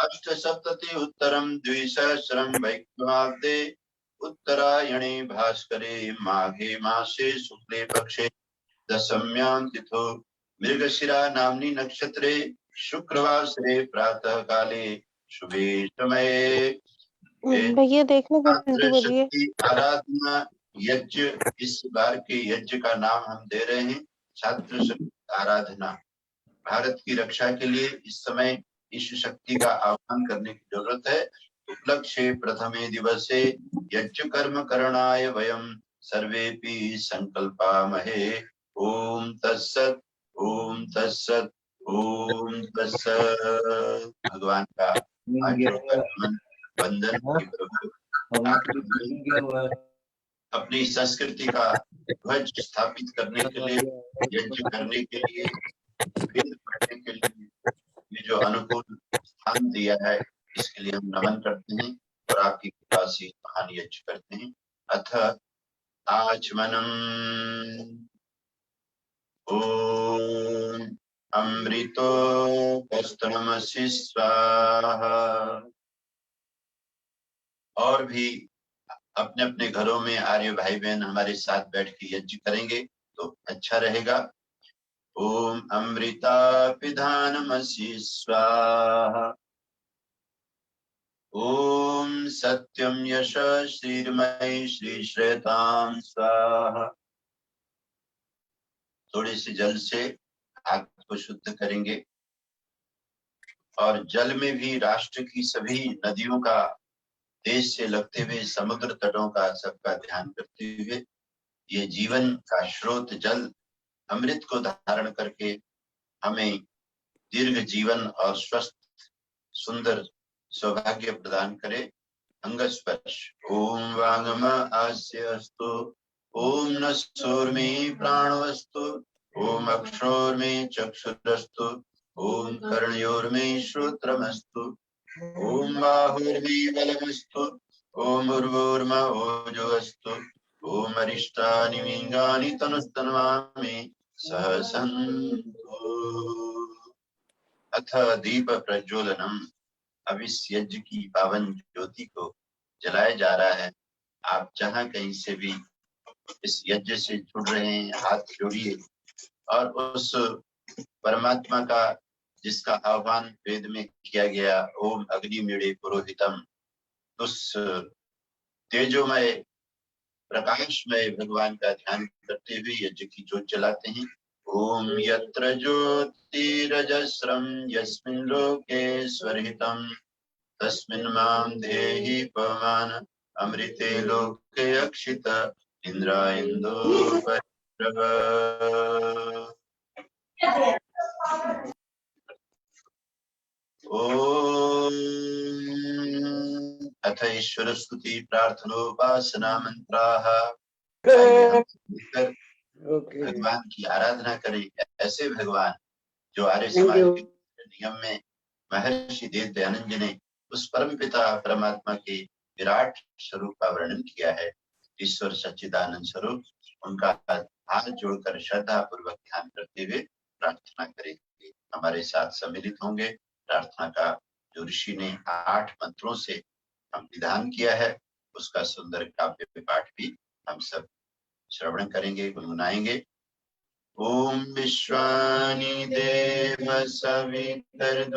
अष्टसप्तति उत्तरम द्विसहस्रम वैक्रमाब्दे उत्तरायणे भास्करे माघे मासे शुक्ले पक्षे दशम्यां तिथो मृगशिरा नाम्नि नक्षत्रे शुक्रवासरे प्रातः काले शुभे समये। भैया देखना घंटी बजी है। शक्ति आराधना यज्ञ, इस बार के यज्ञ का नाम हम दे रहे हैं छात्र शक्ति आराधना। भारत की रक्षा के लिए इस समय इस शक्ति का आह्वान करने की जरूरत है। उपलक्ष्ये प्रथमे दिवसे यज्ञ कर्म करणाय वयम सर्वेपि संकल्पामहे। ओम तत्सत, ओम तत्सत, ओम तत्सत। भगवान का वंदन अपनी संस्कृति का ध्वज स्थापित करने के लिए, यज्ञ करने के लिए, वेद पढ़ने के लिए ये जो अनुकूल स्थान दिया है, इसके लिए हम नमन करते हैं और आपकी कृपा से महान यज्ञ करते हैं। अथ आचमनम ओम अमृतो कस्तमसि स्वाहा। और भी अपने अपने घरों में आर्य भाई बहन हमारे साथ बैठ के यज्ञ करेंगे तो अच्छा रहेगा। ओम अमृता पिधानमसि स्वाहा। ओम सत्यम यश श्रीर्मयी श्री श्रेताम स्वाहा। थोड़े से जल से हाथ को शुद्ध करेंगे और जल में भी राष्ट्र की सभी नदियों का, देश से लगते हुए समुद्र तटों का सबका ध्यान करते हुए ये जीवन का स्रोत जल अमृत को धारण करके हमें दीर्घ जीवन और स्वस्थ सुंदर सौभाग्य प्रदान करे। अंगस्पर्श। ओम वांगम आस्य अस्तु, ओम नसोर्मे प्राणवस्तु, ओम अक्षोर्मे चक्षुरस्तु, ओम कर्णयोर्मे श्रोत्रमस्तु, ओम बाहुर्मे बलमस्तु, ओम उर्वोर्म ओजोऽस्तु, ओम अरिष्टानि विंगानि तनुस्तन्वामि सहसन्तु। अथ दीप प्रज्वलनम। अब इस यज्ञ की पावन ज्योति को जलाया जा रहा है। आप जहां कहीं से भी इस यज्ञ से जुड़ रहे हैं, हाथ जोड़िए और उस परमात्मा का जिसका आह्वान वेद में किया गया, ओम अग्निमीड़े पुरोहितम, उस तेजोमय प्रकाशमय भगवान का ध्यान करते हुए यज्ञ की ज्योत जलाते हैं। ओम यत्र ज्योतिरजस्रम यस्मिन् लोके स्वरितम तस्मिन् मां देहि पवमान अमृते लोके अक्षित इंद्रायेन्दो परिप्रभ। ओम अथ ईश्वर स्तुति प्रार्थनोपासना मंत्राः। भगवान की आराधना करें, ऐसे भगवान जो आर्य समाज के नियम में महर्षि देव दयानंद जी ने उस परम पिता परमात्मा के विराट स्वरूप का वर्णन किया है। ईश्वर सच्चिदानंद स्वरूप, उनका हाथ जोड़कर श्रद्धा पूर्वक ध्यान करते हुए प्रार्थना करेंगे। हमारे साथ सम्मिलित होंगे। प्रार्थना का जो ऋषि ने 8 मंत्रों से हम विधान किया है, उसका सुंदर काव्य पाठ भी हम सब श्रवण करेंगे, गुनगुनाएंगे। ओम विश्वानि देव सवितर्दुरितानि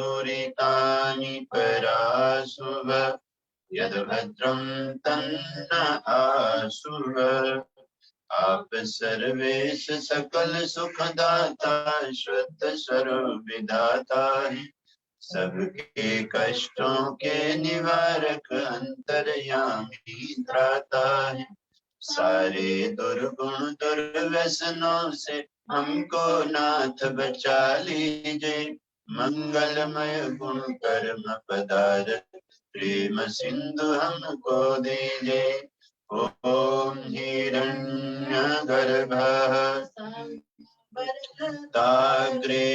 पराशुभ यद भद्रं तन्न आशुभ। आप सर्वेश सकल सुखदाता श्रुत स्वरूप विधाता है, सबके कष्टों के निवारक अंतर्यामी त्राता है। सारे दुर्गुण दुर्व्यसनों से हमको नाथ बचा लीजिए, मंगलमय गुण कर्म पदार्थ प्रेम सिंधु हमको दीजिए। ओम हिरण्यगर्भः ताग्रे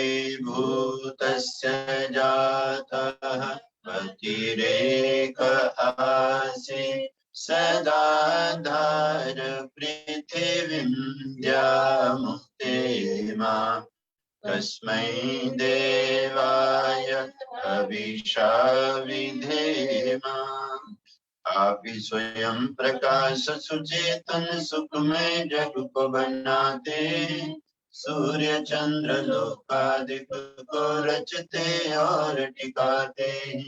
भूतस्य जातः पतिरेक आसीत् सदा धार पृथिवीं द्यामुक्ते मां तस्मै देवाय अविशाविधेम। आप ही स्वयं प्रकाश सुचेतन सुखमय जग को बनाते, सूर्य चंद्र लोकादिक को रचते और टिकाते।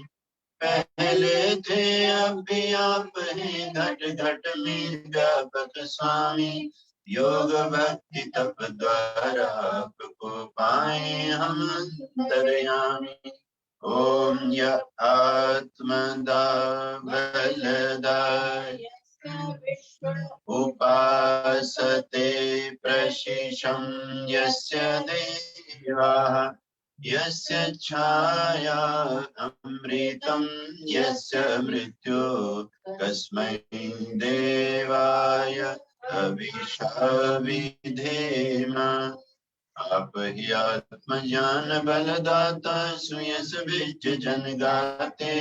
पहले थे अब भी आप हैं, घट घट में व्यापक स्वामी। योग भक्ति तप द्वारा आपको पाए हम अंतर्यामी। ओम यः आत्मदा बलदा उपासते प्रशिशं यस्य देवाः, यस्य छाया अमृतं यस्य मृत्यु, तस्मै देवाय अविशाविधेम। आप ही आत्मज्ञान बलदाता, सुयस बिच जन गाते।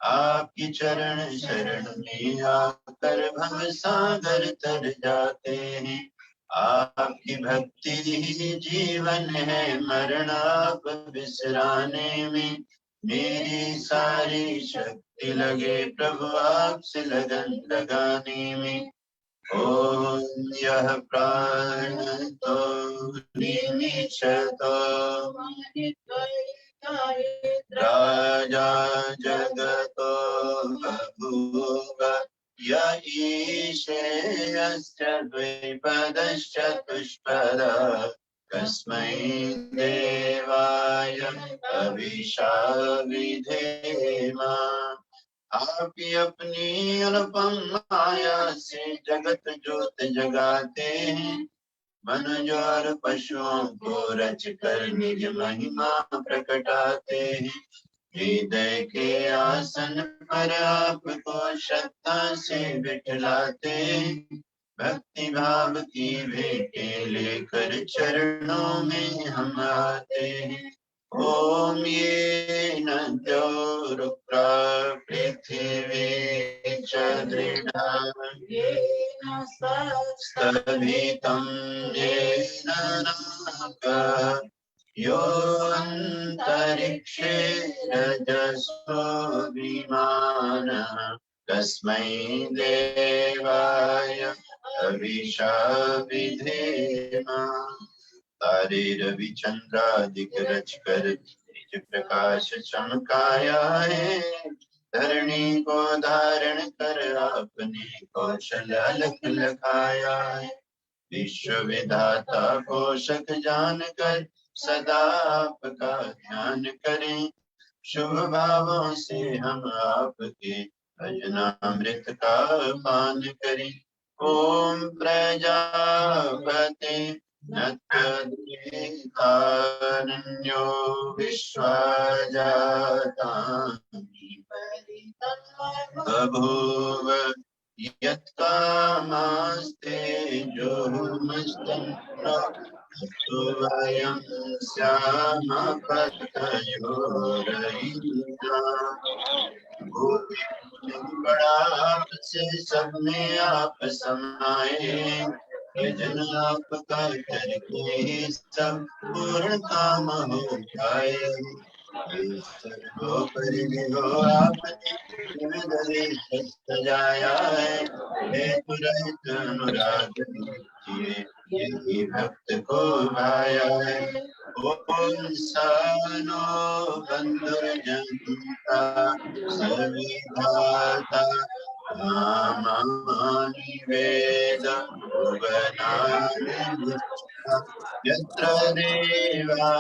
आपकी चरण शरण में आकर भव सागर तर जाते हैं। आपकी भक्ति ही जीवन है, मरण आप बिसराने में। मेरी सारी शक्ति लगे प्रभु आपसे लगन लगाने में। ओम यः प्राण तो निमिषतो राजा जगतो बभूव, य ईशे यस्य द्विपदश्चतुष्पदः, तस्मै देवाय अविशाविधेम। आप ही अपनी अनुपम माया से जगत ज्योत जगाते हैं। मनुज और पशुओं को रच कर निज महिमा प्रकटाते हैं। हृदय के आसन पर आपको श्रद्धा से बिठलाते हैं। भक्ति भाव की भेंटें लेकर चरणों में हम आते हैं। ओम ये न रुद्रा पृथ्वी च दृढ़ा स्तभितं येन नाकः, यो अन्तरिक्षे रजसो विमानः, तस्मै देवाय अविशाविधेम। तारे रवि चंद्रादिक रच कर निज प्रकाश चमकाया है। धरणी को धारण कर आपने कौशल अलख लखाया है। विश्व विधाता पोषक जान कर सदा आपका ध्यान करें। शुभ भावों से हम आपके भजनामृत का पान करें। ओम प्रजापते नत्यो विश्वजातानि बभूव, यत्कामास्ते जोमस्तन्नो वयं स्याम पतयोरयिना। बड़ा आपसे सब में आप समाये, भजन आपका करके सब पूर्ण काम हो जाए। सर्वोपरि हो आपने सजाया है। हेतु रहित अनुराग यही भक्त को भाया है। ओम सानो बंधुर्जनता सर्वधाता नामानि वेद भुवनानि यत्र देवा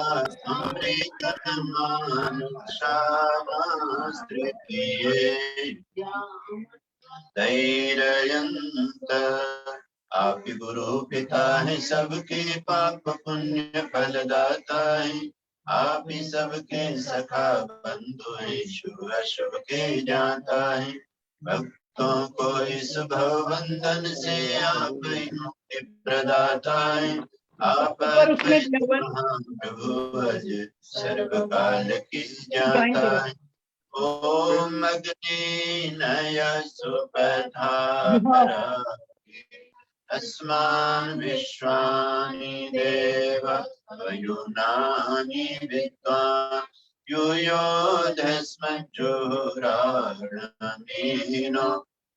अमृतमानुषामास्त्रिये धैर्ययन्त। आप गुरु पिता है, सबके पाप पुण्य फलदाता है। आप ही सबके सखा बंधु है, शुभ अशुभ के जाता है। भक्तों को इस भव बंधन से आप ही मुक्ति प्रदाता है। आप प्रभु अज सर्वकाल की जाता है। ओम अग्नि नय सुपथा अस्मान् विश्वानि देव वयुनानि विद्वान् यूयोधस्मज्जुराणमेनो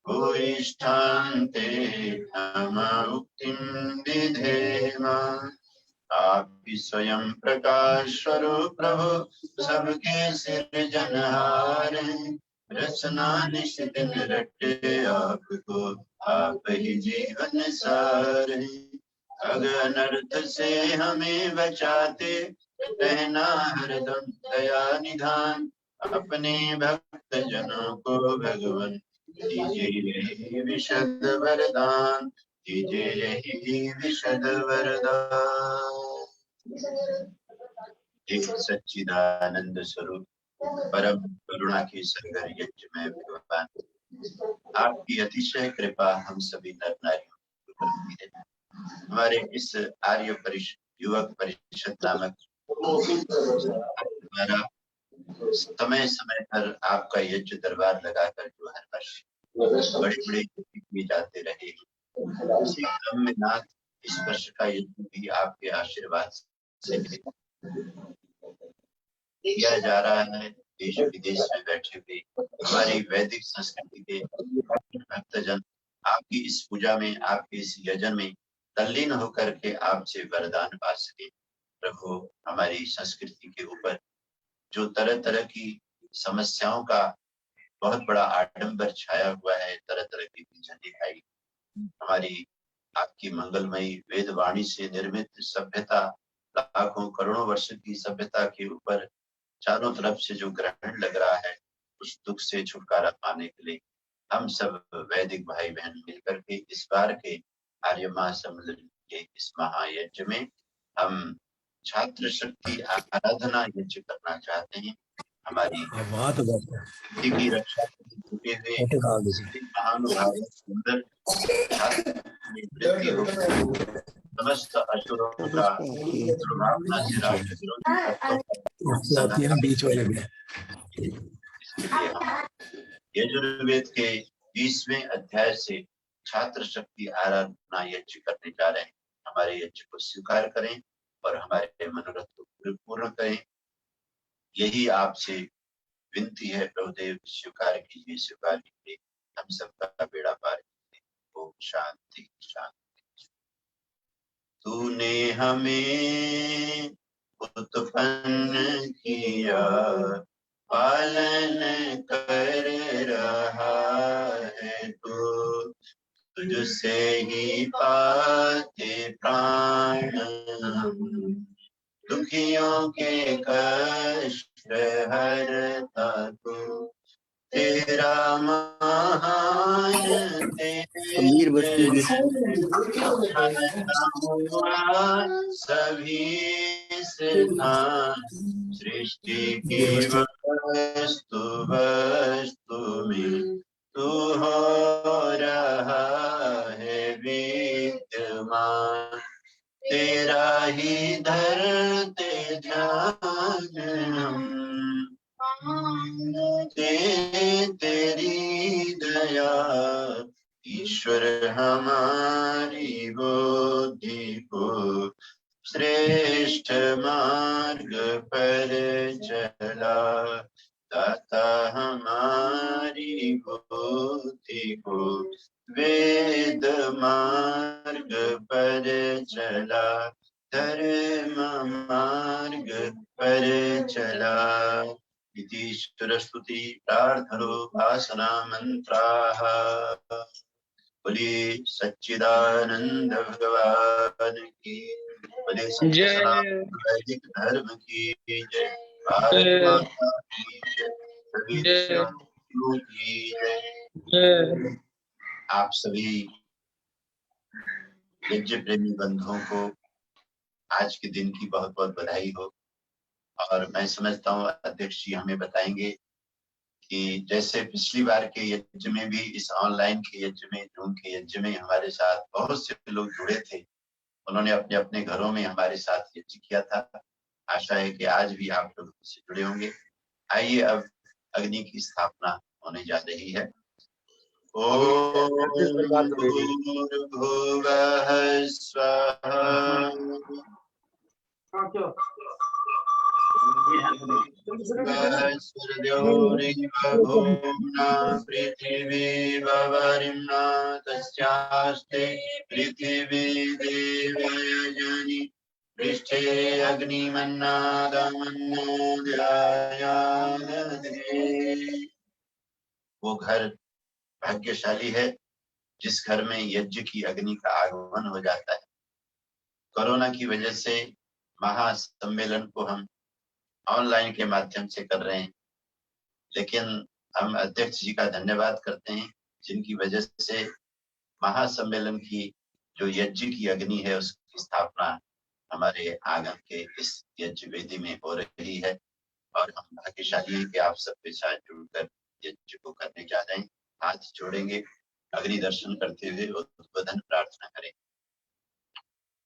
भूयिष्ठान्ते नाम उक्तिं विधेम। आप ही स्वयं प्रकाश स्वरूप प्रभु सबके सृजनहार हैं। रचना निश्चित रटे आपको, आप ही जीवन सार हैं। अनर्थ से हमें बचाते रहना हरदम दया निधान। अपने भक्त जनों को भगवान दीजिए विशद वरदान, दीजिए यही विशद वरदान। एक सच्चिदानंद स्वरूप परम करुणा के सागर यज्ञ में भगवान, आपकी अतिशय कृपा हम सभी नर नारियों पर होती है। हमारे इस आर्य परिषद युवक परिषद नामक द्वारा समय समय पर आपका यज्ञ दरबार लगाकर जो हर वर्ष बड़े बड़े यज्ञ किए जाते रहे, उसी क्रम में नाथ इस वर्ष का यज्ञ भी आपके आशीर्वाद से किया जा रहा है। देश विदेश में बैठे हुए हमारी वैदिक संस्कृति के भक्तजन आपकी इस पूजा में, आपके इस यजन में तल्लीन होकर के आपसे वरदान पा सके। प्रभु, हमारी संस्कृति के ऊपर जो तरह तरह की समस्याओं का बहुत बड़ा आडंबर छाया हुआ है, तरह तरह की विजन दिखाई, हमारी आपकी मंगलमयी वेद वाणी से निर्मित सभ्यता, लाखों करोड़ों वर्ष की सभ्यता के ऊपर चारों तरफ से जो ग्रहण लग रहा है, उस दुख से छुटकारा पाने के लिए हम सब वैदिक भाई बहन मिलकर के इस बार के आर्य महासम्मेलन के इस महायज्ञ में हम छात्र शक्ति आराधना यज्ञ करना चाहते हैं। हमारी शक्ति की रक्षा करते हुए सभी महानुभाव सुंदर छात्र वृद्धि हो, समस्त असुरों का दुर्भावना से राष्ट्र विरोधी बीच वाले में। इसके लिए हम यजुर्वेद के 20वें अध्याय से छात्र शक्ति आराधना यज्ञ करने जा रहे हैं। हमारे यज्ञ को स्वीकार करें और हमारे मनोरथ को पूर्ण करें, यही आपसे विनती है। प्रभुदेव स्वीकार कीजिए, स्वीकार कीजिए, हम सबका बेड़ा पार कीजिए। ओम शांति शांति। तूने हमें उत्पन्न किया, पालन कर रहा है तो तुझसे ही पाते प्राण, दुखियों के कष्ट हरता तो तेरा महान सभी सिद्धांत सृष्टि की वस्तु वस्तु में तू हो रहा है विद्यमान। तेरा ही धरते ध्यान तेरी दया ईश्वर हमारी बुद्धि को श्रेष्ठ मार्ग पर चला। दाता हमारी बुद्धि को वेद मार्ग पर चला, धर्म मार्ग पर चला। इति स्तुति प्रार्थनो वासना मंत्राः। बोलिए सच्चिदानंद भगवान की, बोलिए वैदिक धर्म की जय, भारत माता की जय, सभी देशवासियों की जय। आप सभी यज्ञ प्रेमी बंधुओं को आज के दिन की बहुत बहुत बधाई हो। और मैं समझता हूँ अध्यक्ष जी हमें बताएंगे कि जैसे पिछली बार के यज्ञ में भी, इस ऑनलाइन के यज्ञ में, जूम के यज्ञ में हमारे साथ बहुत से लोग जुड़े थे, उन्होंने अपने अपने घरों में हमारे साथ यज्ञ किया था। आशा है कि आज भी आप लोग से जुड़े होंगे। आइए अब अग्नि की स्थापना होने जा रही है। ओम भूर्भुवः स्वः भूम्ना पृथिवी वरिम्ना तस्यास्ते पृथिवी देवयजनि पृष्ठे अग्निमन्नादमन्नाद्यायादधे। वो घर भाग्यशाली है जिस घर में यज्ञ की अग्नि का आगमन हो जाता है। कोरोना की वजह से महासम्मेलन को हम ऑनलाइन के माध्यम से कर रहे हैं, लेकिन हम अध्यक्ष जी का धन्यवाद करते हैं जिनकी वजह से महासम्मेलन की जो यज्ञ की अग्नि है उसकी स्थापना हमारे आंगन के इस यज्ञ वेदी में हो रही है। और हम भाग्यशाली हैं कि आप सबके साथ जुड़कर यज्ञ को करने जा रहे हैं। हाथ जोड़ेंगे, अग्नि दर्शन करते हुए उद्बोधन प्रार्थना करें।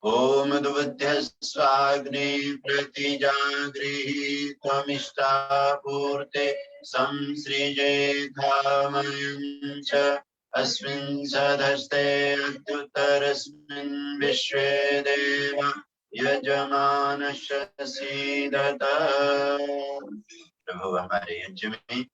ओम दुबुद्ध्य स्वाग्ने प्रतिजागृहि त्वमिष्टापूर्ते संसृजे धामयं च अस्मिन् सदस्ते अद्युतरस्मिन् विश्वे देव यजमानस्य सीदत। प्रभु हमारे यज्ञ में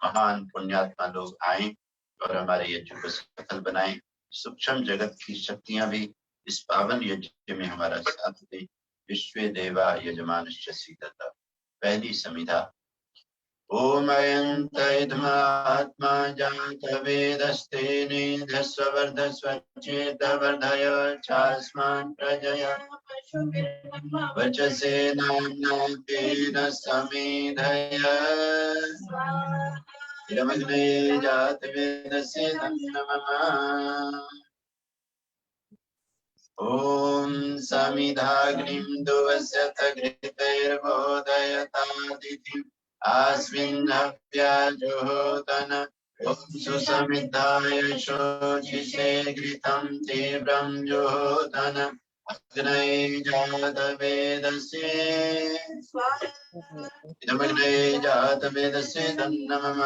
महान पुण्यात्मा लोग आए और हमारे यज्ञ को सफल बनाए। सूक्ष्म जगत की शक्तियां भी इस पावन यज्ञ में हमारा साथ दे। विश्वे देवा यजमानश्च सीदत। पहली संहिता। ओम अयंत इदमात्मा जात वेदस्ते निधस्वर्धस्वचेत वर्धय चास्मान् प्रजया वचसे नाम्नातेन समेधय यमग्ने जात वेदस्य नमः। ओम समिधाग्निं दुवस्यथ घृतैर्बोधयतादितिम् अस्मिन् हव्याजुहोतन। ओम सुसमिधाय शोचिषे घृतं तीव्रं जुहोतन अग्नये जात वेदस्य इदमग्ने जात वेदस्य नमः।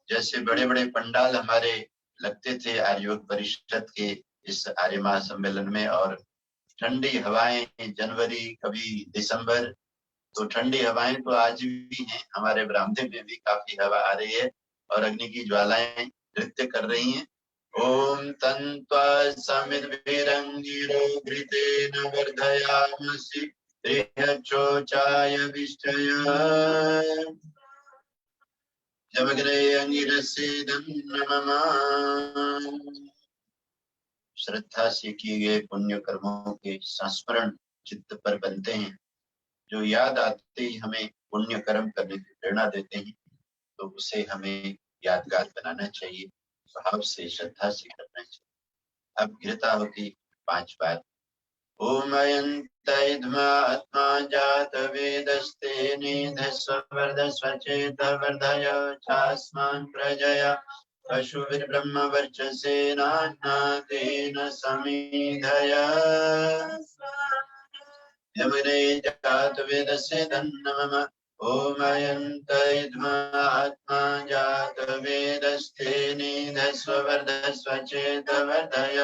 जैसे बड़े बड़े पंडाल हमारे लगते थे आर्योग परिषद के इस आर्य महासम्मेलन में, और ठंडी हवाएं जनवरी कभी दिसंबर, तो ठंडी हवाएं तो आज भी हैं। हमारे ब्राह्मण में भी काफी हवा आ रही है और अग्नि की ज्वालाएं नृत्य कर रही हैं। ओम तन्त्वा समिद्भिरंगिरो घृतेन वर्धयामसि त्रिहचोचाय विष्टय जमग्रे अंगिरस्येदं नमः। श्रद्धा से किए गए पुण्य कर्मों के संस्मरण चित्त पर बनते हैं, जो याद आते ही हमें पुण्य कर्म करने की प्रेरणा देते हैं, तो उसे हमें यादगार बनाना चाहिए, भाव से श्रद्धा से करना चाहिए। अब घृता होती 5 बार। ओम अयंत इदमात्मा जात वेदस्ते निधस्वर्धस्वचेत वर्धय चास्मान् प्रजया पशुभिर्ब्रह्म वर्चसेनान्नादेन समीधय यमग्ने जात वेदस्य नमः। ओम अयंत इदमात्मा जात वेदस्ते निधस्वर्धस्वचेत वर्धय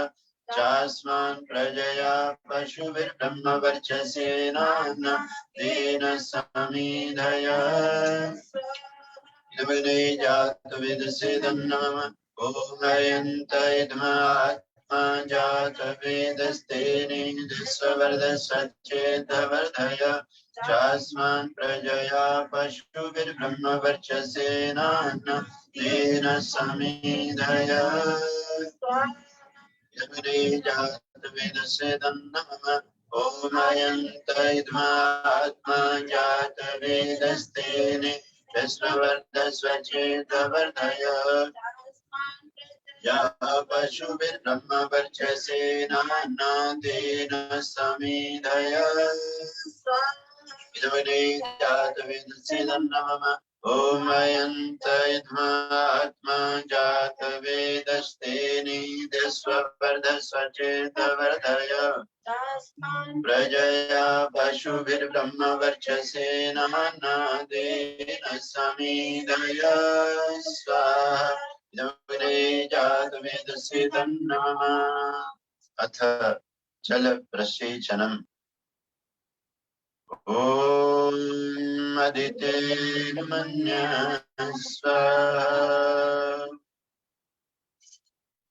चास्मान् प्रजया पशुभिर्ब्रह्म वर्चसेनान्नादेन समीधय यमग्ने जात वेदस्य नमः। ओम अयंत इदमात्मा जात वेदस्ते निधस्वर्धस्वचेत वर्धय चास्मान् प्रजया पशुभिर्ब्रह्म वर्चसेनान्नादेन समीधय यमग्ने जात वेदस्य नमः। ओम अयंत इदमात्मा जात वेदस्ते निधस्वर्धस्वचेत वर्धय या पशुभिर्ब्रह्म वर्चसेनान्नादेन समीधय यमग्ने जात वेदस्य नमः। ओम अयंत इदमात्मा जात वेदस्ते निधस्वर्धस्वचेत वर्धय प्रजया पशुभिर्ब्रह्म वर्चसेनान्नादेन समीधय स्वाहा यमग्ने जातवेदसे तन्नमः। अथ जल प्रसेचनम्। ॐ अदितेर्मन्यस्व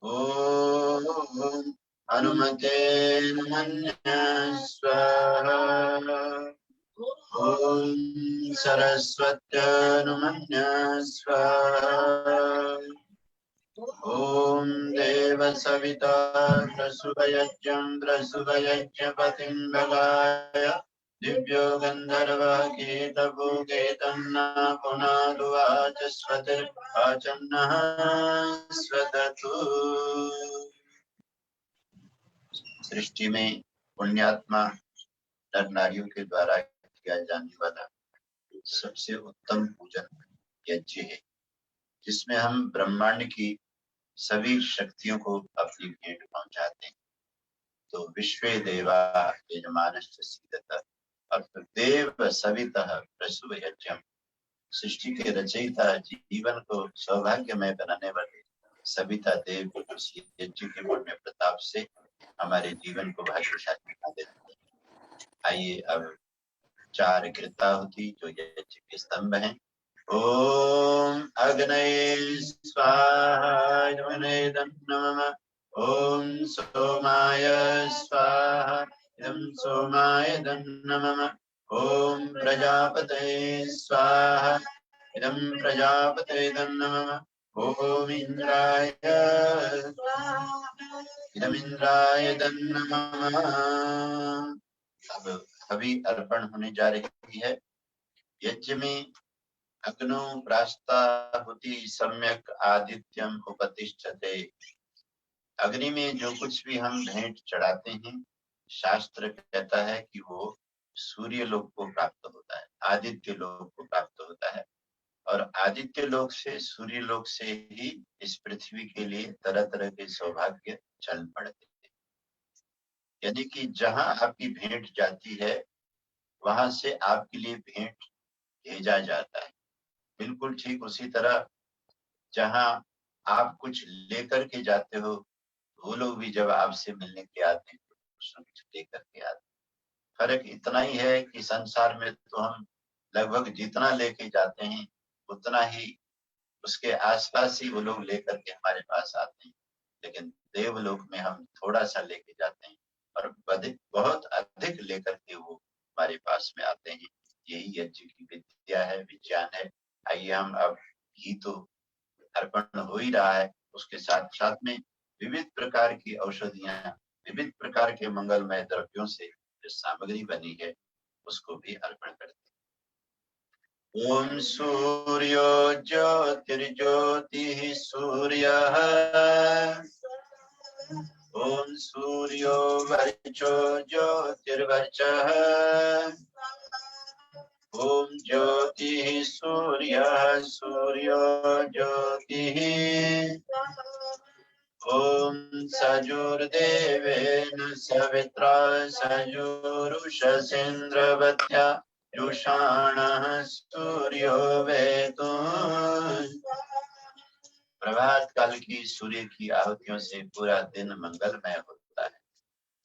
ॐ हनुमतेर्मन्यस्व ॐ सरस्वत्यनुमन्यस्व ॐ देवसविता प्रसूदयज्ञं प्रसूदयज्ञपतिं भगाय दिव्यो गन्धर्वः कीटभूकेतन्ना पुनादुवाचस्वतिर्वाचन्नः स्वदतु। सृष्टि में पुण्यात्मा नर नारियों के द्वारा किया जाने वाला सबसे उत्तम पूजन यज्ञ है, जिसमें हम ब्रह्मांड की सभी शक्तियों को अपनी भेंट पहुंचाते हैं। तो विश्वे देवा यजमानश्च सीदतः और देव सवितः प्रसूव यज्ञम, सृष्टि के रचयिता जीवन को सौभाग्यमय बनाने वाले सविता देव उस यज्ञ के पुण्य प्रताप से हमारे जीवन को भाग्यशाली बना देते हैं। आइए अब 4 कृताहुति जो यज्ञ के स्तंभ हैं। ओम अग्नये स्वाहा नमः। ओम सोमाय स्वाहा इदं सोमाय नमः। ओम प्रजापतये स्वाहा इदं प्रजापतये नमः। ओम इंद्राय इदं इंद्राय नमः। अब हवि अर्पण होने जा रही है। यज्ञ में अग्नो प्रास्ताहुति सम्यक आदित्यम उपतिष्ठते। अग्नि में जो कुछ भी हम भेंट चढ़ाते हैं, शास्त्र कहता है कि वो सूर्य लोक को प्राप्त होता है, आदित्य लोक को प्राप्त होता है। और आदित्य लोक से, सूर्य लोक से ही इस पृथ्वी के लिए तरह तरह के सौभाग्य चल पड़ते हैं। यानी कि जहां आपकी भेंट जाती है वहां से आपके लिए भेंट भेजा जाता है। बिल्कुल ठीक उसी तरह जहां आप कुछ लेकर के जाते हो, वो लोग भी जब आपसे मिलने के आते हैं तो कुछ न कुछ लेकर के आते हैं। फर्क इतना ही है कि संसार में तो हम लगभग जितना लेके जाते हैं उतना ही उसके आसपास ही वो लोग लेकर के हमारे पास आते हैं, लेकिन देवलोक में हम थोड़ा सा लेके जाते हैं और बहुत अधिक लेकर के वो हमारे पास में आते हैं। यही यज्ञ की विद्या है, विज्ञान है। आइए हम अब घी तो अर्पण हो ही रहा है, उसके साथ साथ में विविध प्रकार की औषधियां, विविध प्रकार के मंगलमय द्रव्यों से जो सामग्री बनी है उसको भी अर्पण करते हैं। ओम सूर्यो ज्योतिर्ज्योतिः सूर्यः ओम सूर्यो वर्चो ज्योतिर्वर्चः ओम ज्योतिः सूर्यः सूर्यो ज्योतिः ओम सजुर्देवेन सवित्रा सजुरुषसेन्द्रवत्या जुषाणः सूर्यो वेतु। प्रभात काल की सूर्य की आहुतियों से पूरा दिन मंगलमय होता है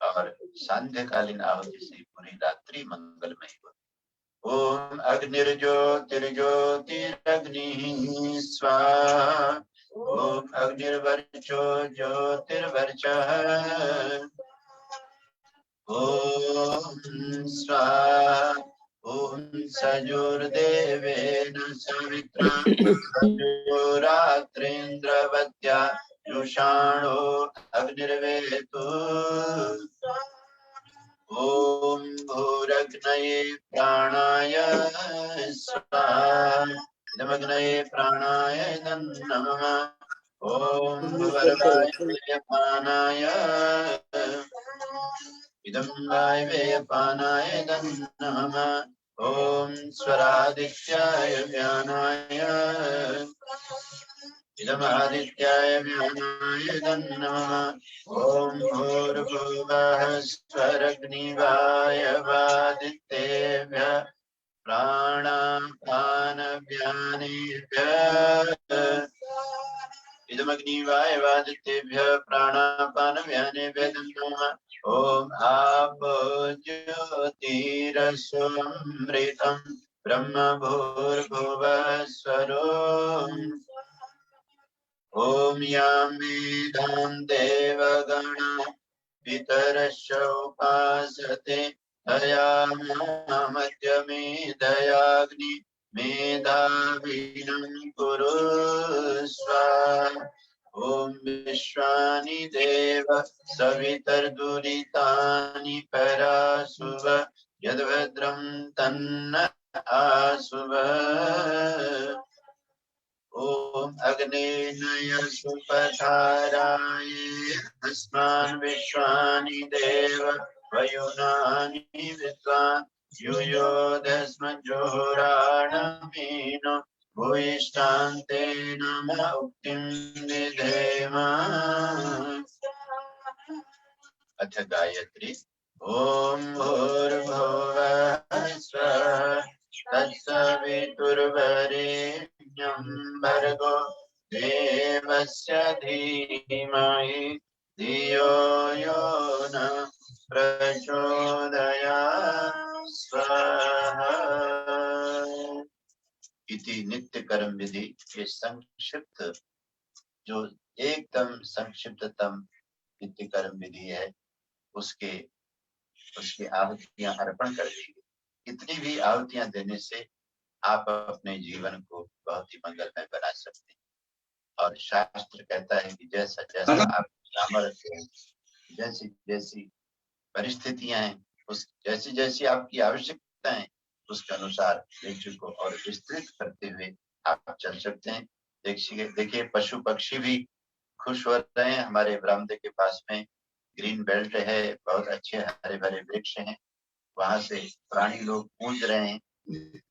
और सांध्यकालीन आहुति से पूरी रात्रि मंगलमय होती है। ओम अग्निर्ज्योतिर्ज्योतिरग्निः स्वाहा ओम अग्निर्वर्चो ज्योतिर्वर्चः ओम स्वाहा ओम सजुर्देवेन सवित्रा सजुरात्रेन्द्रवत्या जुषाणो अग्निर्वेतु। ओम भूरग्नये प्राणाय स्वाहा इदमग्नये प्राणाय नमः। ओम भुवर्वाय पानाय इदं वायव्यपानाय नमः। ओम स्वरादित्याय व्यानाय इदमादित्याय व्यानाय नमः। ओम भूर्भुवः स्वरग्निवायवादित्येभ्यः प्राणापानव्यानेभ्यः इदमग्नये अग्निवायवादितेभ्यः प्राणापानव्यानेभ्यः नमः। ओम आप ज्योतिरसोमृतं ब्रह्म भूर्भुवः स्वरोम्। ओम यां वेदां देवगणा पितरश्च उपासते दयामद्य दयाग्नि मेधाविनं कुरु स्वाहा। ओम विश्वानि देव सवितर्दुरितानि परासुव यद्भद्रं तन्न आसुव। ओम अग्नेय सुपथाराय अस्मान् विश्वानि देव वयुनानि विद्वान् युयोधस्मज्जुहोराणमेनो भूयिष्ठान्ते नम उक्तिं विधेम। अथ गायत्री। ओम भूर्भुवः स्वः तत्सवितुर्वरेण्यं भर्गो देवस्य धीमहि धियो यो न प्रचोदयात् स्वाहा। इति नित्य कर्म विधि के संक्षिप्त, जो एकदम संक्षिप्ततम नित्य कर्म विधि है, उसकी आहुतियां अर्पण कर दी। इतनी भी आहुतियां देने से आप अपने जीवन को बहुत ही मंगलमय बना सकते हैं। और शास्त्र कहता है कि जैसा जैसा आप सामर्थ्य है, जैसी जैसी परिस्थितियां हैं, उस जैसी जैसी आपकी आवश्यकता है, उसके अनुसार यज्ञ को और विस्तृत करते हुए आप चल सकते हैं। देखिए पशु पक्षी भी खुश हो रहे हैं। हमारे बरामदे के पास में ग्रीन बेल्ट है, बहुत अच्छे हरे भरे वृक्ष हैं, वहां से प्राणी लोग गूंज रहे हैं,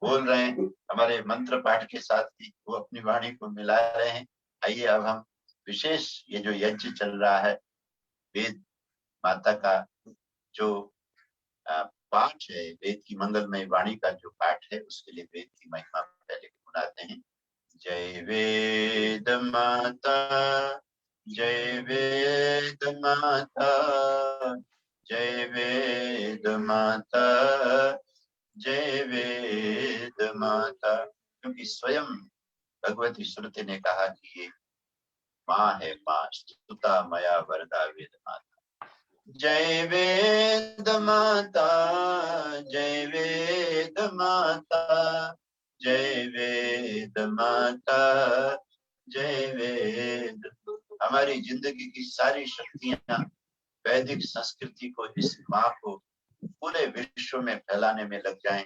बोल रहे हैं। हमारे मंत्र पाठ के साथ ही वो अपनी वाणी को मिला रहे हैं। आइए अब हम विशेष ये जो यज्ञ चल रहा है, वेद माता का जो पाठ है, वेद की मंगलमय वाणी का जो पाठ है, उसके लिए वेद की महिमा पहले गुनाते हैं। जय वेद माता, जय वेद माता, जय वेद माता, जय वेद माता। क्योंकि स्वयं भगवती श्रुति ने कहा कि ये माँ है, माँ स्तुता मया वरदा वेद माता। जय वेद माता, जय वेद माता, जय वेद माता, जय वेद। हमारी जिंदगी की सारी शक्तियां वैदिक संस्कृति को, इस माँ को पूरे विश्व में फैलाने में लग जाएं।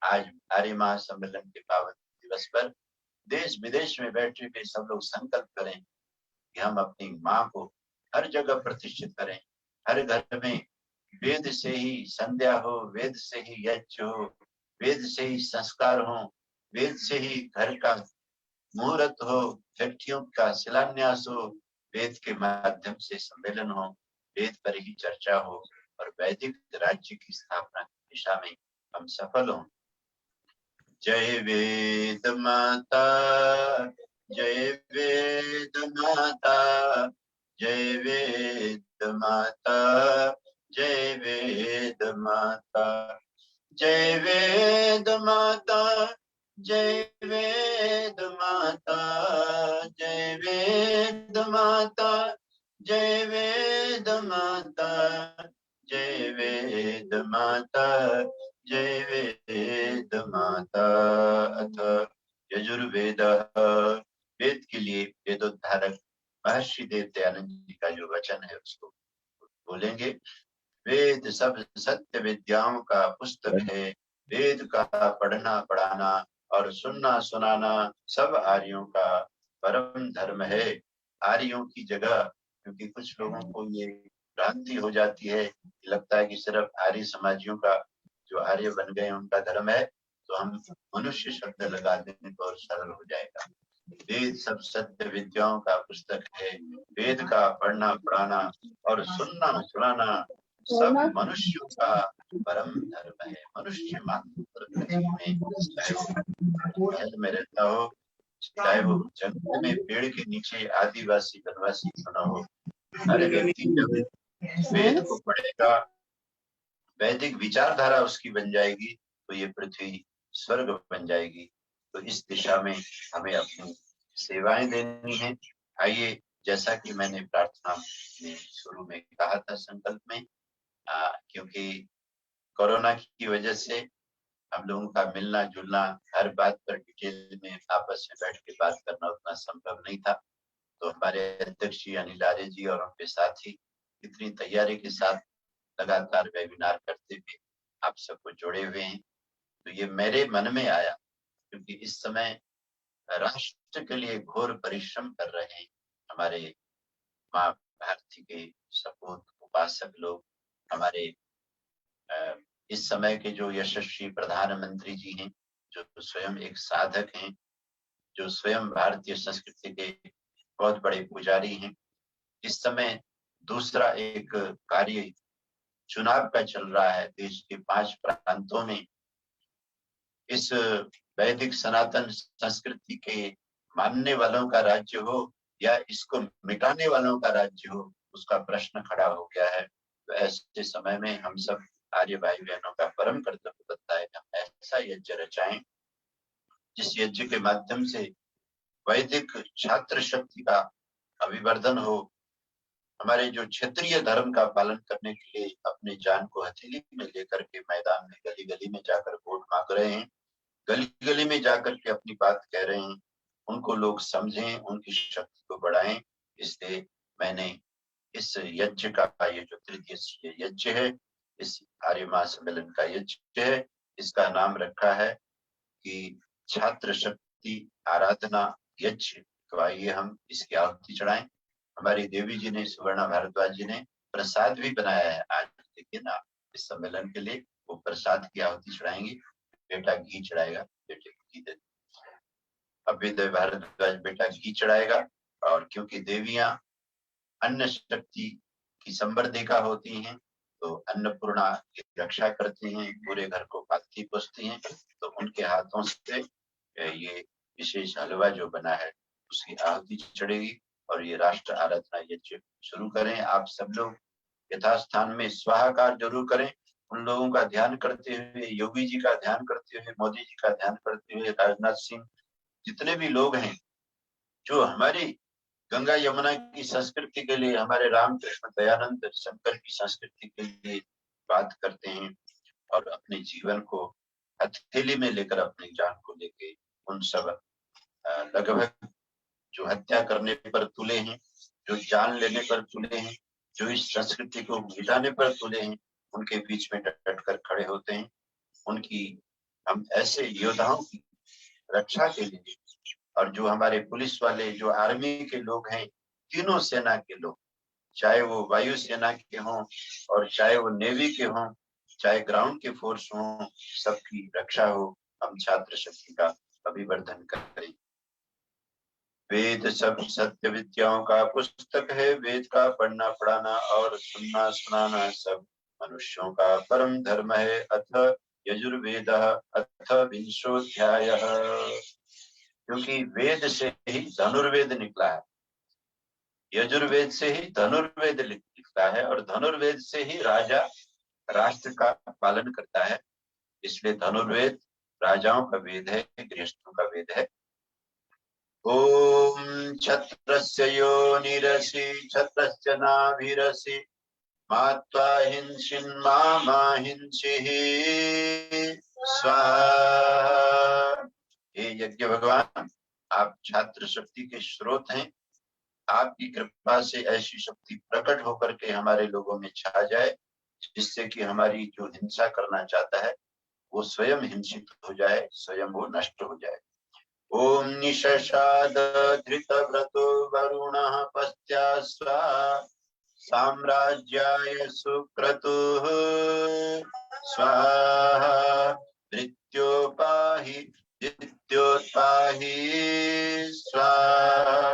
आज आर्य महासम्मेलन के पावन दिवस पर देश विदेश में बैठे हुए सब लोग संकल्प करें कि हम अपनी माँ को हर जगह प्रतिष्ठित करें। हर घर में वेद से ही संध्या हो, वेद से ही यज्ञ हो, वेद से ही संस्कार हो, वेद से ही घर का मुहूर्त हो, फैक्ट्रियों का शिलान्यास हो, वेद के माध्यम से सम्मेलन हो, वेद पर ही चर्चा हो और वैदिक राज्य की स्थापना की दिशा में हम सफल हों। जय वेद माता, जय वेद माता, जय वेद माता, जय वेद माता, जय वेद माता, जय वेद माता, जय वेद माता, जय वेद माता, जय वेद माता, जय वेद माता। अथ यजुर्वेदः। वेद के लिए वेदोद्धारक महर्षि देव दयानंद जी का जो वचन है उसको बोलेंगे। वेद सब सत्य विद्याओं का पुस्तक है। वेद का पढ़ना पढ़ाना और सुनना सुनाना सब आर्यों का परम धर्म है। आर्यों की जगह, क्योंकि कुछ लोगों को ये भ्रांति हो जाती है, लगता है कि सिर्फ आर्य समाजियों का, जो आर्य बन गए उनका धर्म है, तो हम मनुष्य शब्द लगा देने तो और सरल हो जाएगा। वेद सब सत्य विद्याओं का पुस्तक है। वेद का पढ़ना पढ़ाना और सुनना सुनाना सब मनुष्यों का परम धर्म है। मनुष्य मात्र पृथ्वी में, चाहे वो महल में रहता हो, चाहे वो जंगल में पेड़ के नीचे आदिवासी वनवासी क्यों न हो, हर व्यक्ति जब वेद को पढ़ेगा, वैदिक विचारधारा उसकी बन जाएगी, तो ये पृथ्वी स्वर्ग बन जाएगी। तो इस दिशा में हमें अपनी सेवाएं देनी है। आइए, जैसा कि मैंने प्रार्थना में शुरू में कहा था संकल्प में, क्योंकि कोरोना की वजह से हम लोगों का मिलना जुलना, हर बात पर डिटेल में आपस में बैठ के बात करना उतना संभव नहीं था। तो हमारे अध्यक्ष जी अनिल आर्य जी और उनके साथी इतनी तैयारी के साथ लगातार वेबिनार करते हुए आप सबको जोड़े हुए हैं। तो ये मेरे मन में आया, क्योंकि इस समय राष्ट्र के लिए घोर परिश्रम कर रहे हैं हमारे माँ भारती के सपूत उपासक लोग, हमारे इस समय के जो यशस्वी प्रधानमंत्री जी हैं, जो स्वयं एक साधक हैं, जो स्वयं भारतीय संस्कृति के बहुत बड़े पुजारी हैं। इस समय दूसरा एक कार्य चुनाव का चल रहा है देश के 5 प्रांतों में। इस वैदिक सनातन संस्कृति के मानने वालों का राज्य हो या इसको मिटाने वालों का राज्य हो, उसका प्रश्न खड़ा हो गया है। तो ऐसे समय में हम सब आर्य भाई बहनों का परम कर्तव्य बनता है कि हम ऐसा यज्ञ रचाएं जिस यज्ञ के माध्यम से वैदिक छात्र शक्ति का अभिवर्धन हो। हमारे जो क्षेत्रीय धर्म का पालन करने के लिए अपने जान को हथेली में लेकर के मैदान में गली गली में जाकर वोट मांग रहे हैं, गली गली में जाकर के अपनी बात कह रहे हैं, उनको लोग समझें, उनकी शक्ति को बढ़ाएं। इसलिए मैंने इस यज्ञ का, ये जो तृतीय यज्ञ है, इस आर्य महासम्मेलन का यज्ञ है, इसका नाम रखा है कि छात्र शक्ति आराधना यज्ञ। तो आइए हम इसकी आहुति चढ़ाएं। हमारी देवी जी ने, सुवर्णा भारद्वाज जी ने प्रसाद भी बनाया है आज, देखिए ना, इस सम्मेलन के लिए वो प्रसाद की आहुति चढ़ाएंगी। बेटा घी चढ़ाएगा, बेटे को घी दे। अभ्युदय भारद्वाज बेटा घी चढ़ाएगा। और क्योंकि देवियां अन्न शक्ति की संवर्धिका होती हैं, तो अन्नपूर्णा की रक्षा करती हैं, पूरे घर को पालती पोसती हैं, तो उनके हाथों से ये विशेष हलवा जो बना है उसकी आहुति चढ़ेगी। और ये राष्ट्र आराधना यज्ञ शुरू करें। आप सब लोग यथास्थान में स्वाहाकार जरूर करें। उन लोगों का ध्यान करते हुए, योगी जी का ध्यान करते हुए, मोदी जी का ध्यान करते हुए, राजनाथ सिंह, जितने भी लोग हैं जो हमारी गंगा यमुना की संस्कृति के लिए, हमारे रामकृष्ण दयानंद शंकर की संस्कृति के लिए बात करते हैं और अपने जीवन को हथेली में लेकर, अपनी जान को लेके, उन सब लगभग जो हत्या करने पर तुले हैं, जो जान लेने पर तुले हैं, जो इस संस्कृति को मिटाने पर तुले हैं, उनके बीच में डट कर खड़े होते हैं। उनकी, हम ऐसे योद्धाओं की रक्षा के लिए, और जो हमारे पुलिस वाले, जो आर्मी के लोग हैं, तीनों सेना के लोग, चाहे वो वायु सेना के हों और चाहे वो नेवी के हों, चाहे ग्राउंड के फोर्स हों, सबकी रक्षा हो। हम छात्र शक्ति का अभिवर्धन करें। वेद सब सत्य विद्याओं का पुस्तक है, वेद का पढ़ना पढ़ाना और सुनना सुनाना सब मनुष्यों का परम धर्म है। अथ यजुर्वेद अथ विंशोऽध्यायः। क्योंकि वेद से ही धनुर्वेद निकला है, यजुर्वेद से ही धनुर्वेद निकला है, और धनुर्वेद से ही राजा राष्ट्र का पालन करता है। इसलिए धनुर्वेद राजाओं का वेद है, गृहस्थों का वेद है। ओम छत्रस्य योनिरसि छत्रस्य नाभिरसि मात्वा हिंसिन्मा हिंसिः स्वाहा। हे यज्ञ भगवान, आप छात्र शक्ति के स्रोत हैं। आपकी कृपा से ऐसी शक्ति प्रकट होकर के हमारे लोगों में छा जाए, जिससे कि हमारी जो हिंसा करना चाहता है वो स्वयं हिंसित हो जाए, स्वयं वो नष्ट हो जाए। ओम निशशाद धृतव्रतो वरुणः पस्त्या स्वा साम्राज्याय सुक्रतुः स्वाहा। मृत्योपाहि दित्योत्पाहि स्वाहा।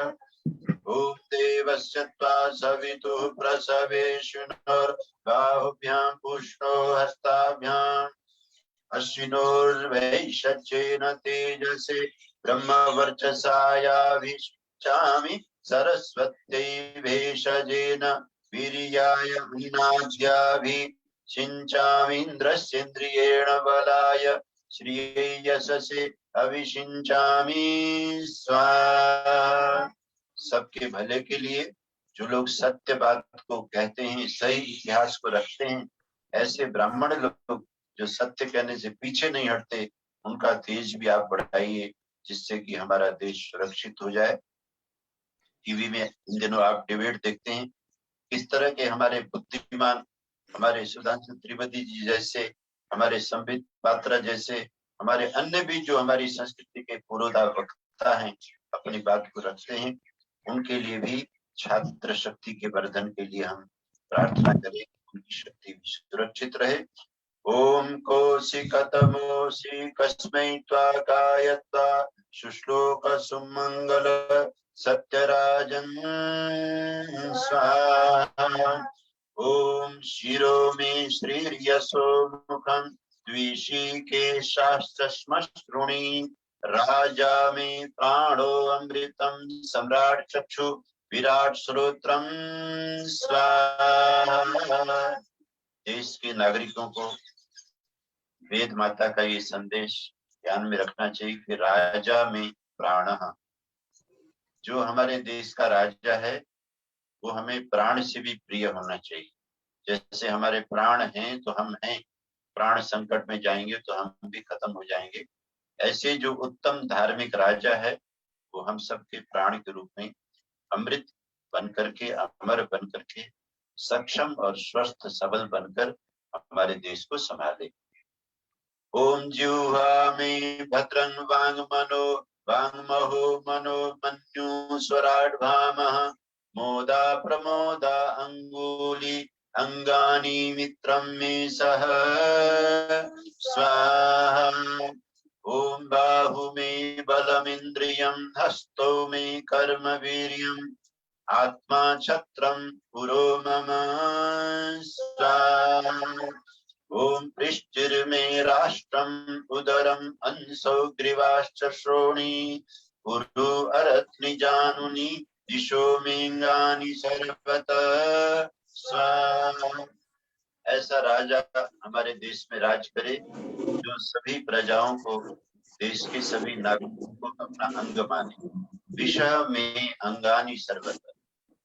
ओम देवस्य त्वा सवितुः प्रसवेशुर्बाहुभ्यां पुष्णो हस्ताभ्याम् अश्विनोर्वैशचेन तेजसे ब्रह्म वर्चसायाभिषिञ्चामि सरस्वत्यै भेषजेन वीर्याय विनाद्याभिषिञ्चामीन्द्रस्येन्द्रियेण बलाय श्रियै यशसे अभिषिञ्चामि स्वाहा। सबके भले के लिए जो लोग सत्य बात को कहते हैं, सही इतिहास को रखते हैं, ऐसे ब्राह्मण लोग जो सत्य कहने से पीछे नहीं हटते, उनका तेज भी आप बढ़ाइए, जिससे कि हमारा देश सुरक्षित हो जाए। टीवी में इन दिनों आप डिबेट देखते हैं, किस तरह के हमारे बुद्धिमान, हमारे सुधांशु त्रिवेदी जी जैसे, हमारे संबित पात्रा जैसे, हमारे अन्य भी जो हमारी संस्कृति के पुरोधा वक्ता हैं, अपनी बात को रखते हैं। उनके लिए भी छात्र शक्ति के वर्धन के लिए हम प्रार्थना करें, उनकी शक्ति भी सुरक्षित रहे। ओम कौशिकतमोषि कस्मै त्वाकायत्वा शुश्लोक सुमंगल सत्यराजन् स्वाहा। ओम शिरो मे श्रीर्यशो मुखं द्विषिकेशाश्चश्मश्रुणि राजा मे प्राणो अमृतं सम्राट चक्षु विराट श्रोत्रम स्वाहा। देश के नागरिकों को वेद माता का ये संदेश ध्यान में रखना चाहिए कि राजा में प्राण, जो हमारे देश का राजा है वो हमें प्राण से भी प्रिय होना चाहिए। जैसे हमारे प्राण हैं तो हम हैं, प्राण संकट में जाएंगे तो हम भी खत्म हो जाएंगे। ऐसे जो उत्तम धार्मिक राजा है वो हम सबके प्राण के रूप में अमृत बन करके, अमर बन करके, सक्षम और स्वस्थ सबल बनकर हमारे देश को संभाले। ओम जिह्वा में भद्रं वाङ्महो मनो मन्यु स्वराड्भामः मोदा प्रमोदा अंगुली अंगानि मित्रं मे सह स्वाहा। ओम बाहु में बलमिन्द्रियं हस्तो में कर्म वीर्यं आत्मा छत्रं पुरो मम स्वाहा। ओम पृष्ठिर्मे राष्ट्रम् उदरम् अंसौ ग्रीवाश्च श्रोणी पुरु अरत्नि जानुनि दिशो मेंगानि सर्वतः स्वाहा। ऐसा राजा हमारे देश में राज करे जो सभी प्रजाओं को, देश के सभी नागरिकों को अपना अंग माने। विषय में अंगानि सर्वतः,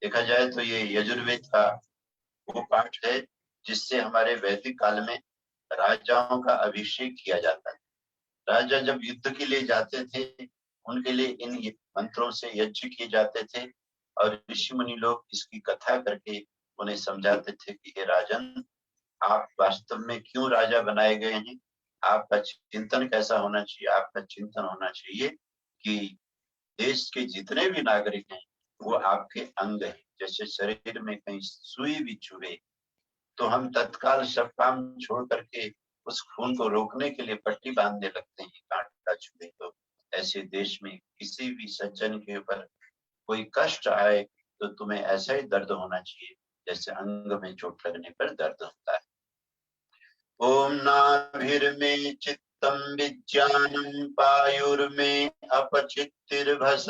देखा जाए तो ये यजुर्वेद का वो पाठ है जिससे हमारे वैदिक काल में राजाओं का अभिषेक किया जाता है। राजा जब युद्ध के लिए जाते थे, उनके लिए इन मंत्रों से यज्ञ किए जाते थे और ऋषि मुनि लोग इसकी कथा करके उन्हें समझाते थे कि हे राजन, आप वास्तव में क्यों राजा बनाए गए हैं, आपका चिंतन कैसा होना चाहिए। आपका चिंतन होना चाहिए कि देश के जितने भी नागरिक हैं वो आपके अंग हैं। जैसे शरीर में कहीं सुई भी चुभे तो हम तत्काल सब काम छोड़ करके उस खून को रोकने के लिए पट्टी बांधने लगते हैं, कांटा चुभे तो। ऐसे देश में किसी भी सज्जन के ऊपर कोई कष्ट आए तो तुम्हें ऐसा ही दर्द होना चाहिए जैसे अंग में चोट लगने पर दर्द होता है। ओम नाभिर्मे चित्तम विज्ञानम पायुर्मे अपचित्तिर्भस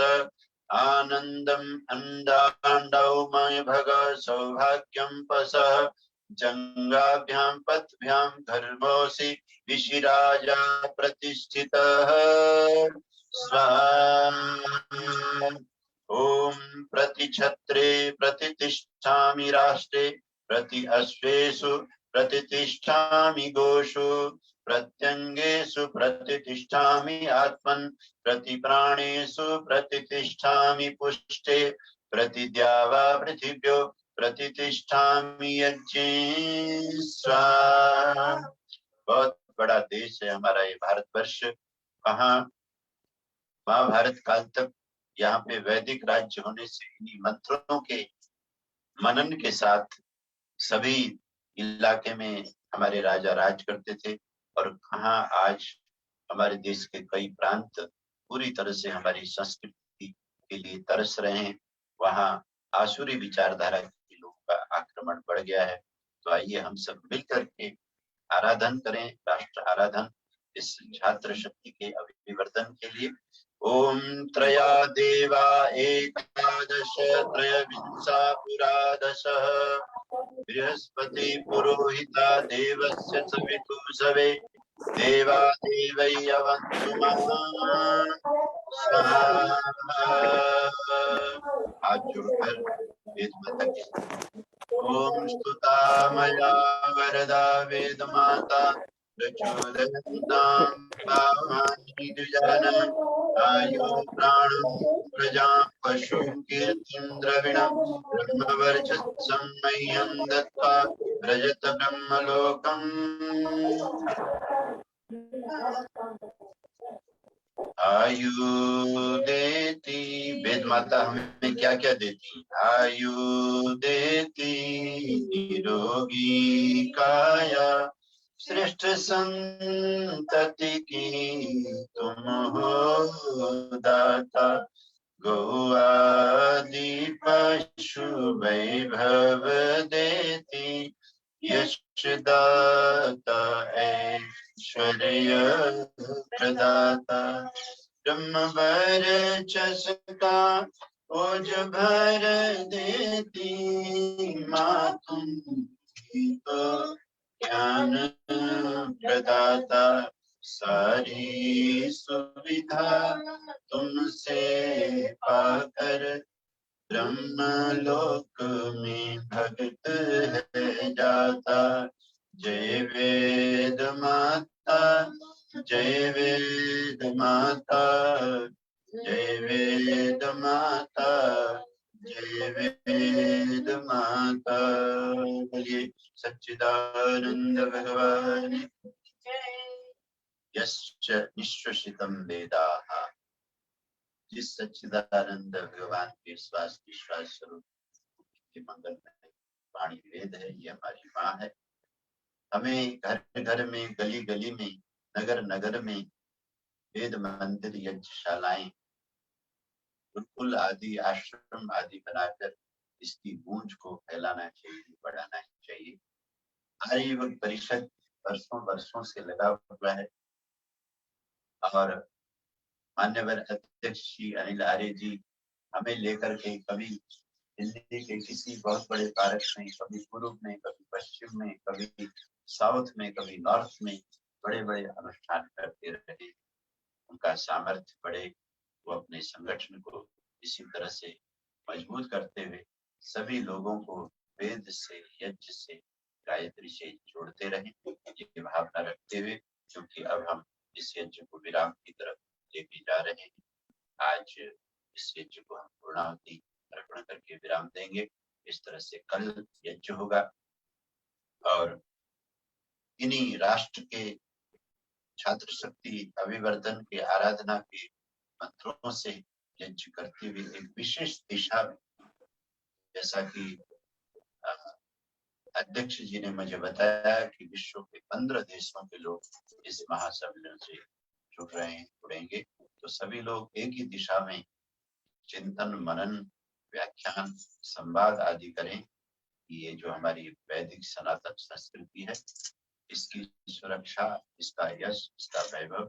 आनंदम अंडांडौ मय भग सौभाग्यम पसः जंगाभ्यां पथभ्यां धर्मोऽसि विशिराजा प्रतिष्ठितः स्वाहा। ओम प्रतिछत्रे प्रतिष्ठामि राष्ट्रे प्रति अश्वेषु प्रतिष्ठामि गोषु प्रत्यंगेषु प्रतिष्ठामि आत्मन् प्रति प्राणेषु प्रतिष्ठामि पुष्टे प्रति द्यावा पृथिव्यो प्रतिष्ठामि यज्ञे स्वाहा। बहुत बड़ा देश है हमारा ये भारतवर्ष। कहाँ महाभारत काल तक यहाँ पे वैदिक राज्य होने से इन्हीं मंत्रों के मनन के साथ सभी इलाके में हमारे राजा राज करते थे। और कहाँ आज हमारे देश के कई प्रांत पूरी तरह से हमारी संस्कृति के लिए तरस रहे हैं, वहाँ आसुरी विचारधारा के लोगों का आक्रमण बढ़ गया है। तो आइए हम सब मिलकर के आराधन करें, राष्ट्र आराधन, इस छात्र शक्ति के अभिवर्धन के लिए। ओम त्रया देवा एकादश त्रयविंशा पुरादश बृहस्पति पुरोहिता देवस्य सवितुषवे देवा देवैयवन्तु हाथ जोड़कर वेद माता की ओम स्तुता मया वरदा वेद माता प्रचोदयन्तां पावनानि द्विजान आयु प्राणं प्रजा पशु कीर्तिं द्रविणं ब्रह्मवर्चस्सं मह्यं दत्त्वा व्रजत ब्रह्मलोकम् आयु देती वेद माता हमें क्या क्या देती आयु देती निरोगी काया श्रेष्ठ संतति की तुम हो दाता गौआदि पशु वैभव देती यश दाता ऐश्वर्य प्रदाता ब्रह्म वर्चस्का ओज भर देती माँ तुम ही तो ज्ञान प्रदाता सारी सुविधा तुमसे पाकर ब्रह्म लोक में भक्त है जाता जय वेद माता जय वेद माता जय वेद माता जय वेद माता बोलिए सच्चिदानंद भगवान यश्च निश्वसितं वेदाः जिस सच्चिदानंद भगवान के विश्वास स्वरूप के मंगल में वाणी वेद है, ये हमारी माँ है। हमें घर घर में गली गली में नगर नगर में वेद मंदिर यज्ञशालाएं गुरुकुल आदि आश्रम आदि बनाकर इसकी गूंज को फैलाना चाहिए, बढ़ाना चाहिए। आर्य युवक परिषद वर्षों वर्षों से लगा हुआ है और मान्यवर अध्यक्ष श्री अनिल आर्य जी हमें लेकर के कभी दिल्ली के किसी बहुत बड़े पार्क में, कभी पूर्व में, कभी पश्चिम में, कभी साउथ में, कभी नॉर्थ में बड़े बड़े अनुष्ठान करते रहे। उनका सामर्थ्य बढ़े, वो अपने संगठन को इसी तरह से मजबूत करते हुए सभी लोगों को वेद से, यज्ञ से, गायत्री से जोड़ते रहे, ये भावना रखते हुए, क्योंकि अब हम इस यज्ञ को विराम की तरफ लेके जा रहे हैं। आज इस यज्ञ को हम पूर्णाहुति अर्पण करके विराम देंगे। इस तरह से कल यज्ञ होगा और इन्हीं राष्ट्र के छात्र शक्ति अभिवर्धन के आराधना के मंत्रों से यज्ञ करते हुए एक विशेष दिशा में, जैसा कि अध्यक्ष जी ने मुझे बताया कि विश्व के 15 देशों के लोग इस महासम्मेलन से जुड़ रहे हैं, जुड़ेंगे, तो सभी लोग एक ही दिशा में चिंतन, मनन, व्याख्यान, संवाद आदि करें। ये जो हमारी वैदिक सनातन संस्कृति है, इसकी सुरक्षा, इसका यश, इसका वैभव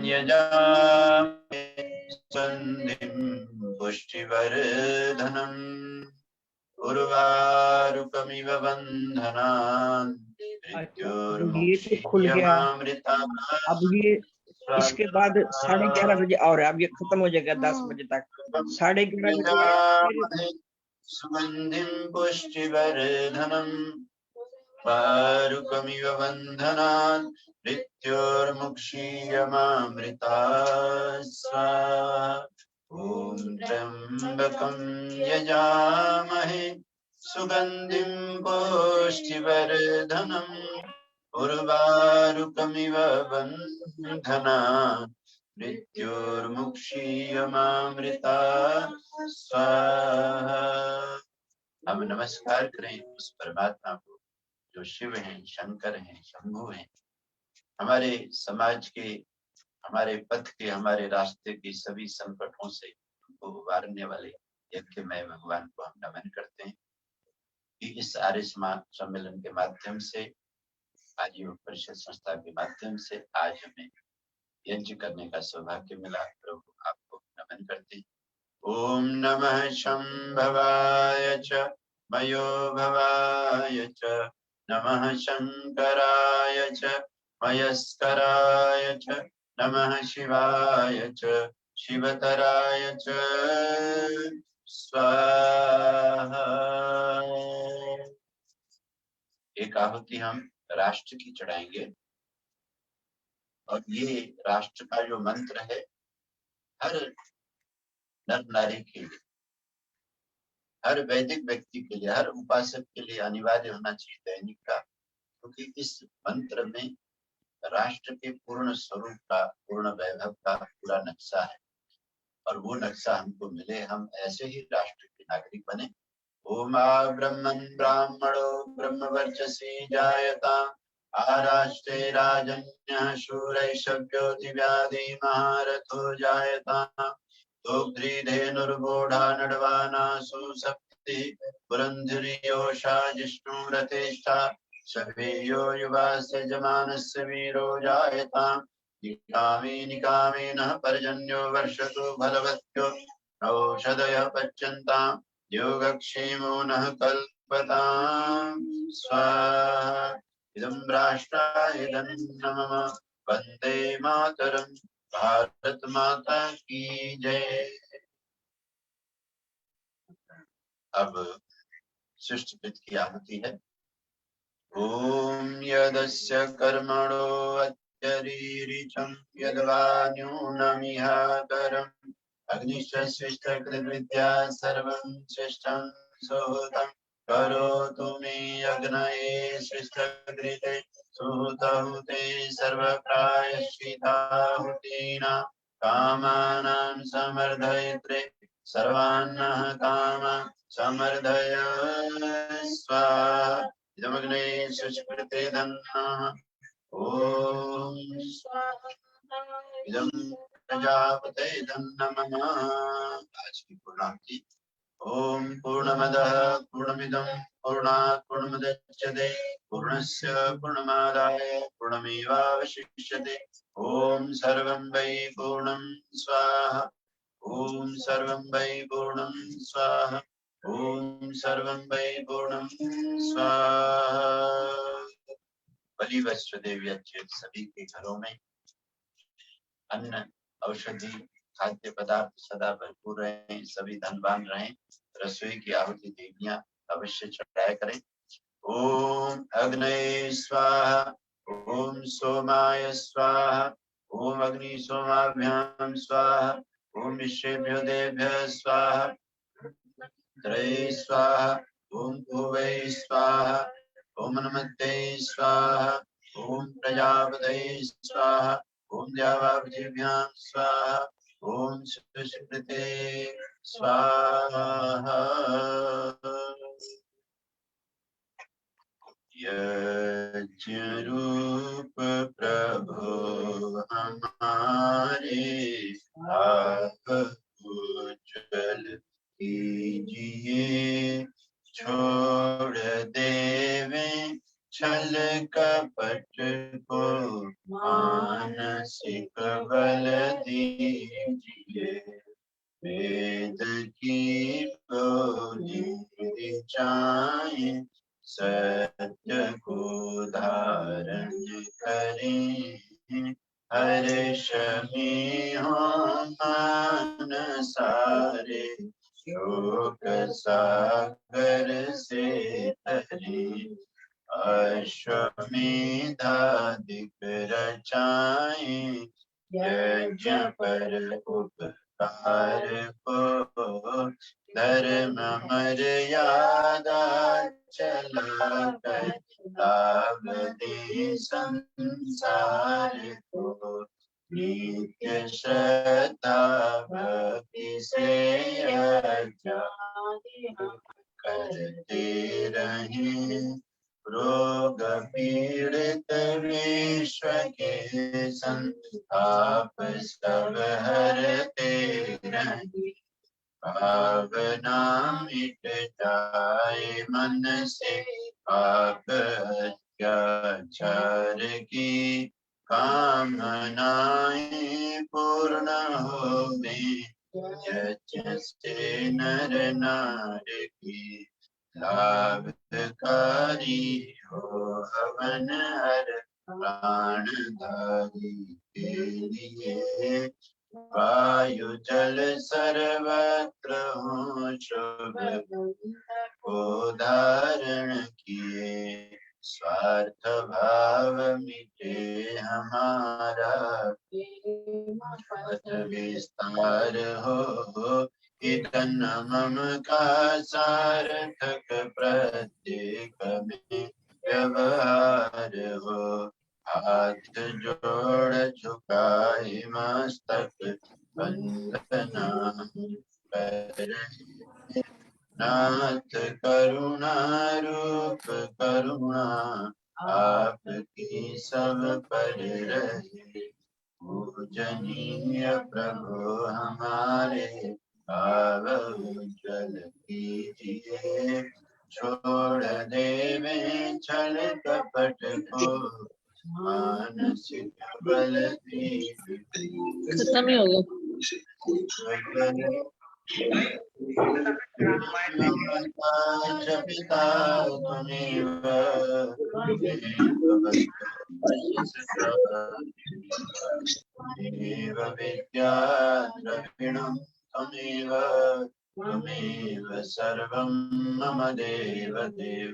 यजामहे सन्धिं पुष्टिवर्धनम् उर्वारुकमिव बन्धनान् ये तो खुल गया। अब ये इसके बाद 11:30 बजे और अब ये खत्म हो जाएगा 10 बजे तक। 11:30 बजे सुगंधिं पुष्टिवर्धनम् वारुकमिव बन्धनान् मृत्योर्मुक्षीयमामृता स्वाहा। ॐ त्र्यम्बकं यजामहे सुगन्धिं पुष्टिवर्धनम् उर्वारुकमिव बन्धनान् मृत्योर्मुक्षीयमामृता स्वाहा। हम नमस्कार करें उस परमात्मा को जो शिव हैं, शंकर हैं, शंभु हैं, हमारे समाज के, हमारे पथ के, हमारे रास्ते के सभी संकटों से हमको उबारने वाले यज्ञमय भगवान को हम नमन करते हैं कि इस आर्य सम्मेलन के माध्यम से, आजीवन परिषद संस्था के माध्यम से आज हमें यज्ञ करने का सौभाग्य मिला। प्रभु आपको नमन करते हैं। ओम नमः शंभवाय च मयो भवाय च, नमः शंकराय च मयस्कराय च, नमः शिवाय च शिवतराय च स्वाहा। एक आहुति हम राष्ट्र की चढ़ाएंगे और ये राष्ट्र का जो मंत्र है हर नर नारी के लिए, हर वैदिक व्यक्ति के लिए, हर उपासक के लिए अनिवार्य होना चाहिए दैनिक का, क्योंकि इस मंत्र में राष्ट्र के पूर्ण स्वरूप का, पूर्ण वैभव का पूरा नक्शा है और वो नक्शा हमको मिले, हम ऐसे ही राष्ट्र के नागरिक बने। ओमा ब्रह्मन् ब्राह्मणो ब्रह्मवर्चसी जायता, आराष्ट्रे राजन्यः शूरैः दिव्यादि महारथो जायता, धूप्ध्रीधेनुर्बोढा नडवाना सुसप्ति पुरंधुर्योषा जिष्णु रथेष्ठा, सभेयो युवास्य जमानस्य वीरो जायता, निकामी नः पर्जन्यो वर्षतु फलवत्यो, औषधयः पच्यन्ताम् योगक्षेमो नः कल्पताम् स्वाहा। इदं राष्ट्राय मम वन्दे मातरम्, भारत माता की जय। अब सृष्टिपित की आहुति है। ओम यदस्य कर्मणो अत्यरीरिचं यद्वा न्यूनमिह करम्, अग्निश्चिष्टकृद्विद्या सर्वं श्रेष्ठं सुहृतं, करोतु मे अग्नये श्रेष्ठकृते सुहृतहुते सर्वप्रायश्चित्ताहुतीनां, कामानां समर्धयित्रे सर्वान्नः कामान् समर्धय स्वाहा। इदमग्ने शुचिकृते धन्नः। ओम इदं प्रजापते धन्नमः। आज की पूर्णाहुति। ओम पूर्णमदः पूर्णमिदं पूर्णात् पूर्णमुदच्यते, पूर्णस्य पूर्णमादाय पूर्णमेवावशिष्यते। ओम सर्वं वै पूर्णं स्वाहा। ओम सर्वं वै पूर्णं स्वाहा। ओम सर्वं वै पूर्णं स्वाहा। बलि वस्त्र देवी अच्छे सभी के घरों में अन्न, औषधि, खाद्य पदार्थ सदा भरपूर रहें, सभी धनवान रहें। रसोई की आहुति देवियां अवश्य चढ़ाया करें। ओम अग्नये स्वाहा, ओम सोमाय स्वाहा, ओम अग्नि सोमाभ्याम स्वाहा, ओम विश्वेभ्यो देभ्यः स्वाहा, त्रये स्वाहा, ओम भुवै स्वाहा, ओम नमस्ते स्वाहा, ओम प्रजापतये स्वाहा, ओम द्यावापृथिव्यां स्वाहा, ओम सुष्कृते स्वाहा। यज्ञ रूप प्रभु हमारे आप उज्जवल कीजिए, छोड़ देवे छल कपट को मानसिक बल दीजिए, वेद की बोली जाए सत्य को धारण करें, हर्ष में हो मान सारे, शोक सागर से तरे, अश्वमेधाधिक रचाएं, यज्ञ पर उपकार को, धर्म मर्यादा चला कर लाभ दे संसार को, नित्य श्रद्धा भक्ति से यज्ञ करते रहें, रोग पीड़ित विश्व के संताप सब हरते रहें, भावना मिट जाए मन से, पाप अत्याचार की कामनाएं पूर्ण होवे, से नर नार की लाभकारी हो हवन हर प्राणधारी के लिए। वायु जल सर्वत्र हो शुभ को धारण किए, स्वार्थ भाव मिटे हमारा, पथ विस्तार हो इतन मम का सार्थक, प्रत्येक में व्यवहार हो। हाथ जोड़ झुकाए मस्तक, वंदना कर नाथ करुणा रूप करुणा, आपकी सब पर रहे। पूजनीय प्रभु हमारे, भाव उज्जवल कीजिए। छोड़ देवे छल कपट को, मानसिक बल खत्म ही हो गया। पिता त्वमेव विद्या द्रविणं त्वमेव, त्वमेव सर्वं मम देव देव।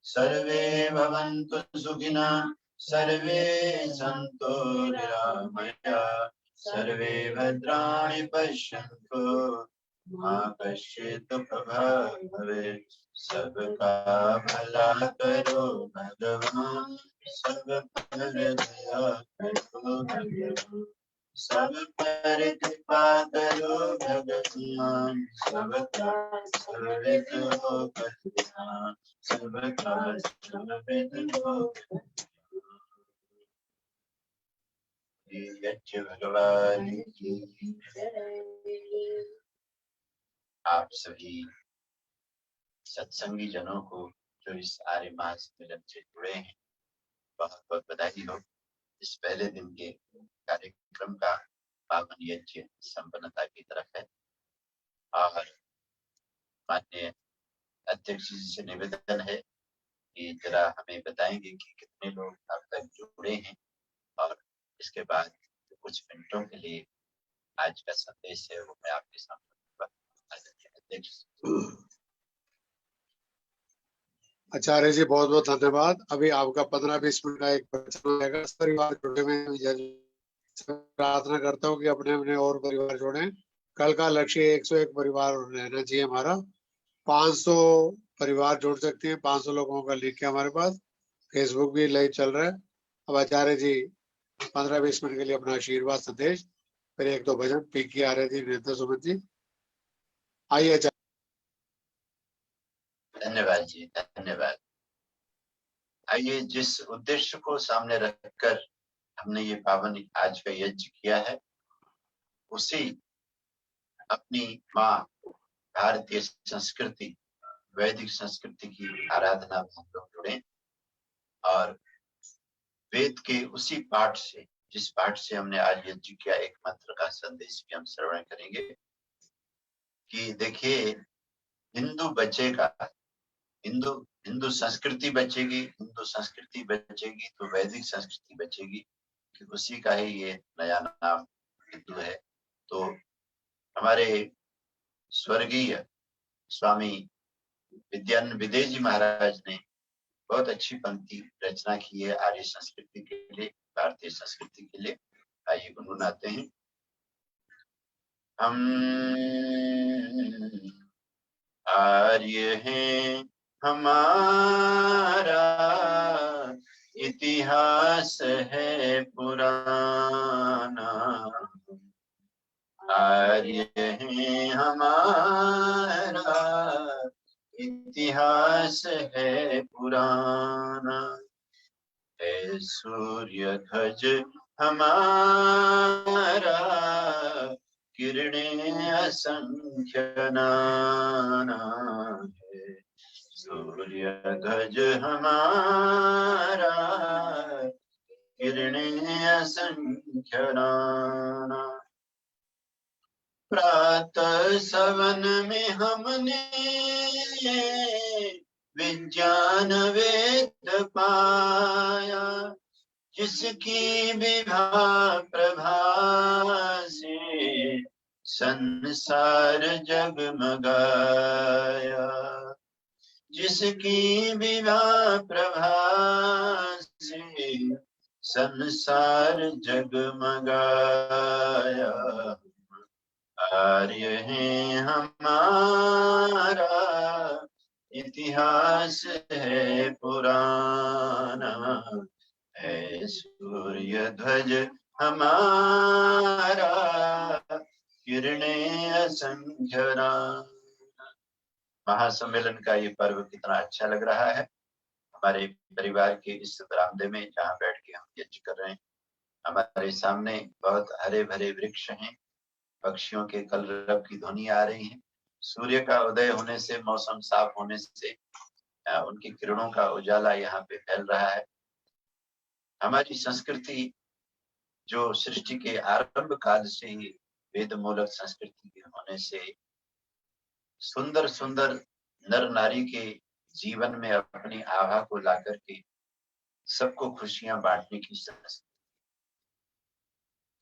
सर्वे भवन्तु सुखिनः, सर्वे सन्तु निरामयाः, सर्वे भद्राणि पश्यन्तु मा कश्चित् दुःखभाग् भवेत्। सबका भला करो भगवान, सब पर दया करो भगवान, सब पर कृपा करो भगवान, सबका सर्वविद हो कल्याण, सबका सर्वविद हो यज्ञ भगवान की। आप सभी सत्संगी जनों को जो इस आर्य मास मिलन से जुड़े हैं, बहुत बहुत बधाई हो। इस पहले दिन के कार्यक्रम का पावन यज्ञ संपन्नता की तरफ है और माननीय अध्यक्ष जी से निवेदन है कि जरा हमें बताएंगे कि कितने लोग अब तक जुड़े हैं और इसके बाद कुछ मिनटों के लिए आज का संदेश है वो मैं आपके सामने अध्यक्ष। आचार्य जी बहुत बहुत धन्यवाद। अभी आपका 15-20 मिनट का एक प्रवचन रहेगा। परिवार जुड़े में प्रार्थना करता हूँ कि अपने अपने और परिवार जोड़ें। कल का लक्ष्य 101 परिवार रहना चाहिए हमारा। 500 परिवार जोड़ सकते हैं। 500 लोगों का लिंक है हमारे पास। फेसबुक भी लाइव चल रहा है। अब आचार्य जी 15-20 मिनट के लिए अपना आशीर्वाद संदेश, फिर 1-2 भजन। पीकी आर्य जी, नेता सुमित जी, आइए। धन्यवाद जी, धन्यवाद। आइए, जिस उद्देश्य को सामने रखकर हमने ये पावन आज का यज्ञ किया है, उसी अपनी माँ भारतीय संस्कृति, वैदिक संस्कृति की आराधना में हम लोग जुड़े और वेद के उसी पाठ से, जिस पाठ से हमने आज यज्ञ किया, एक मंत्र का संदेश भी हम श्रवण करेंगे कि देखिए, हिंदू बचेगा, हिंदू संस्कृति बचेगी, हिंदू संस्कृति बचेगी तो वैदिक संस्कृति बचेगी, कि उसी का ही ये नया नाम हिंदू है। तो हमारे स्वर्गीय स्वामी विद्यानंद जी महाराज ने बहुत अच्छी पंक्ति रचना की है आर्य संस्कृति के लिए, भारतीय संस्कृति के लिए। आइए गुनगुनाते हैं। हम आर्य हैं, हमारा इतिहास है पुराना, आर्य हैं हमारा इतिहास है पुराना, है सूर्य ध्वज हमारा किरणें असंख्य नाना है। सूर्य ध्वज हमारा किरणें असंख्य नाना। प्रातः सवन में हमने विज्ञान वेद पाया, जिसकी विभा प्रभा से संसार जगमगाया। जिसकी विभा प्रभा से संसार जगमगाया। आर्य है हमारा इतिहास है पुराना, है सूर्य ध्वज हमारा किरणें असंख्य नाना। महासम्मेलन का ये पर्व कितना अच्छा लग रहा है। हमारे परिवार के इस बरामदे में जहाँ बैठ के हम यज्ञ कर रहे हैं, हमारे सामने बहुत हरे भरे वृक्ष हैं, पक्षियों के कलरव की ध्वनि आ रही है। सूर्य का उदय होने से, मौसम साफ होने से उनकी किरणों का उजाला यहाँ पे फैल रहा है। हमारी संस्कृति जो सृष्टि के आरंभ काल से ही वेद मूलक संस्कृति के होने से सुंदर सुंदर नर नारी के जीवन में अपनी आभा को ला करके सबको खुशियां बांटने की संस्कृति।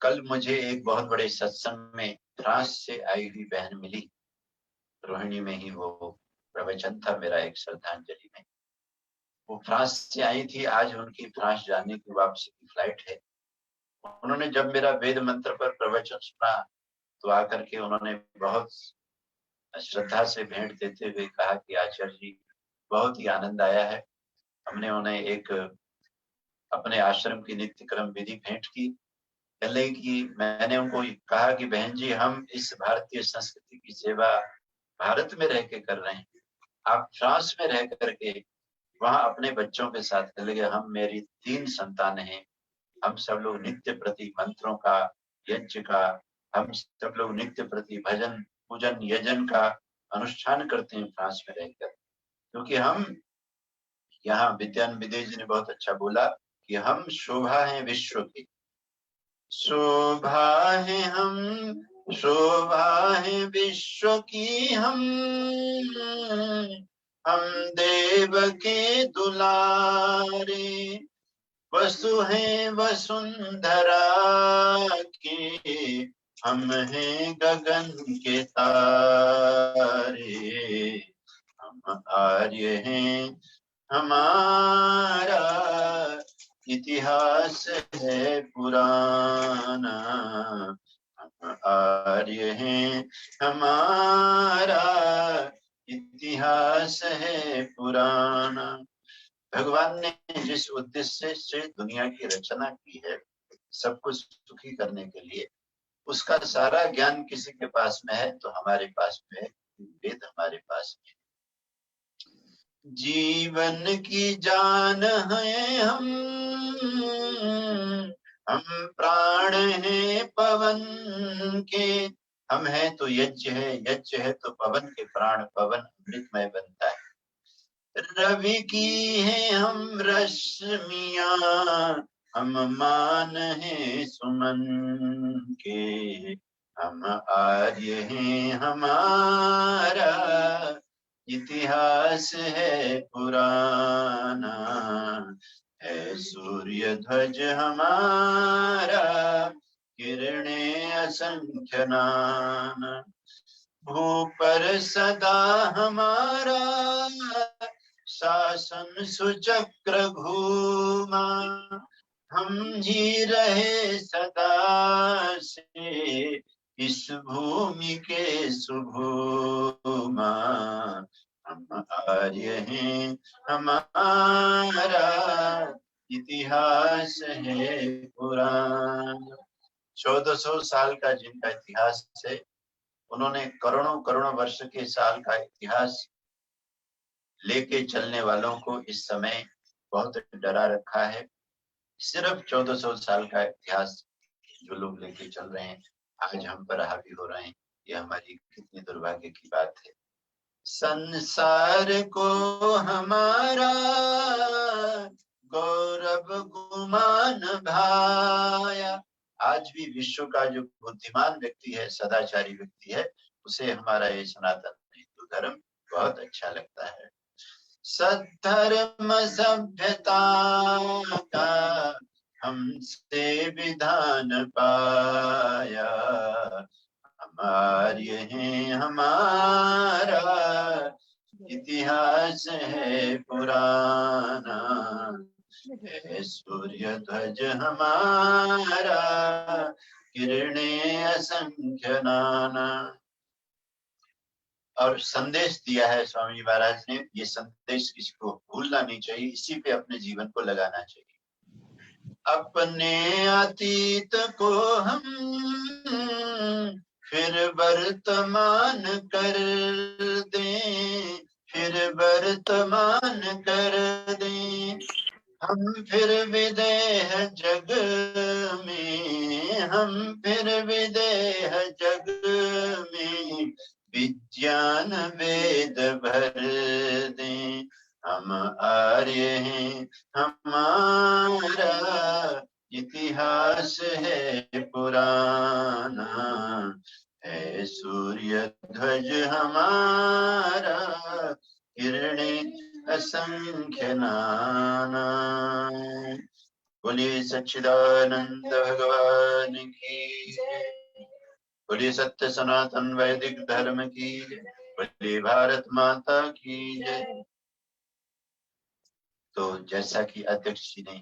कल मुझे एक बहुत बड़े सत्संग में फ्रांस से आई हुई बहन मिली। रोहिणी में ही वो प्रवचन था मेरा एक श्रद्धांजलि में। वो फ्रांस से आई थी, आज उनकी फ्रांस जाने की वापसी की फ्लाइट है। उन्होंने जब मेरा वेद मंत्र पर प्रवचन सुना तो आकर के उन्होंने बहुत श्रद्धा से भेंट देते हुए कहा कि आचार्य जी बहुत ही आनंद आया है। हमने उन्हें एक अपने आश्रम की नित्य क्रम विधि भेंट की। पहले कि मैंने उनको कहा कि बहन जी हम इस भारतीय संस्कृति की सेवा भारत में रह के कर रहे हैं, आप फ्रांस में रह करके वहां अपने बच्चों के साथ चले गए। हम मेरी 3 संतानें हैं, हम सब लोग नित्य प्रति मंत्रों का यज्ञ का, हम सब लोग नित्य प्रति भजन पूजन यजन का अनुष्ठान करते हैं फ्रांस में रहकर। क्योंकि हम यहाँ विद्यान विदेश जी ने बहुत अच्छा बोला कि हम शोभा है विश्व की, शोभा है हम, शोभा है विश्व की हम देव के दुलारे, वसु है वसुंधरा के, हम हैं गगन के तारे, हम आर्य हैं हमारा इतिहास है पुराना, हम आर्य हैं हमारा इतिहास है पुराना। भगवान ने जिस उद्देश्य से दुनिया की रचना की है सबको सुखी करने के लिए, उसका सारा ज्ञान किसी के पास में है तो हमारे पास में है, वेद हमारे पास में। जीवन की जान है हम प्राण हैं पवन के, हम है तो यज्ञ है तो पवन के प्राण, पवन अमृतमय बनता है। रवि की है हम रश्मियां, हम मान है सुमन के, हम आर्य हैं हमारा इतिहास है पुराना, है सूर्य ध्वज हमारा किरणें असंख्य नाना। भू पर सदा हमारा शासन सुचक्र घूमा, हम जी रहे सदा से इस भूमि के सुभूमा, हम आर्य हैं हमारा इतिहास है पुराना। 1400 साल का जिनका इतिहास है, उन्होंने करोड़ों करोड़ों वर्ष के साल का इतिहास लेके चलने वालों को इस समय बहुत डरा रखा है। सिर्फ 1400 साल का इतिहास जो लोग लेके चल रहे हैं, आज हम पर हावी हो रहे हैं। ये हमारी कितनी दुर्भाग्य की बात है। संसार को हमारा गौरव गुमान भाया। आज भी विश्व का जो बुद्धिमान व्यक्ति है, सदाचारी व्यक्ति है, उसे हमारा ये सनातन हिंदू धर्म बहुत अच्छा लगता है। सद्धर्म सभ्यता का हमसे विधान पाया, हमारे हैं हमारा इतिहास है पुराना, है सूर्य ध्वज हमारा किरणें असंख्य नाना। और संदेश दिया है स्वामी महाराज ने। ये संदेश किसी को भूलना नहीं चाहिए, इसी पे अपने जीवन को लगाना चाहिए। अपने अतीत को हम फिर वर्तमान कर दें, फिर वर्तमान कर दें। हम फिर विदेह जग में, हम फिर विदेह जग में विज्ञान वेद भर दें। हम आर्य हैं, हमारा इतिहास है पुराना, है सूर्य ध्वज हमारा किरणें असंख्य नाना। बोलिए सच्चिदानंद भगवान की जय। बोलिए सत्य सनातन वैदिक धर्म की जय। बोलिए भारत माता की जय। तो जैसा कि अध्यक्ष जी ने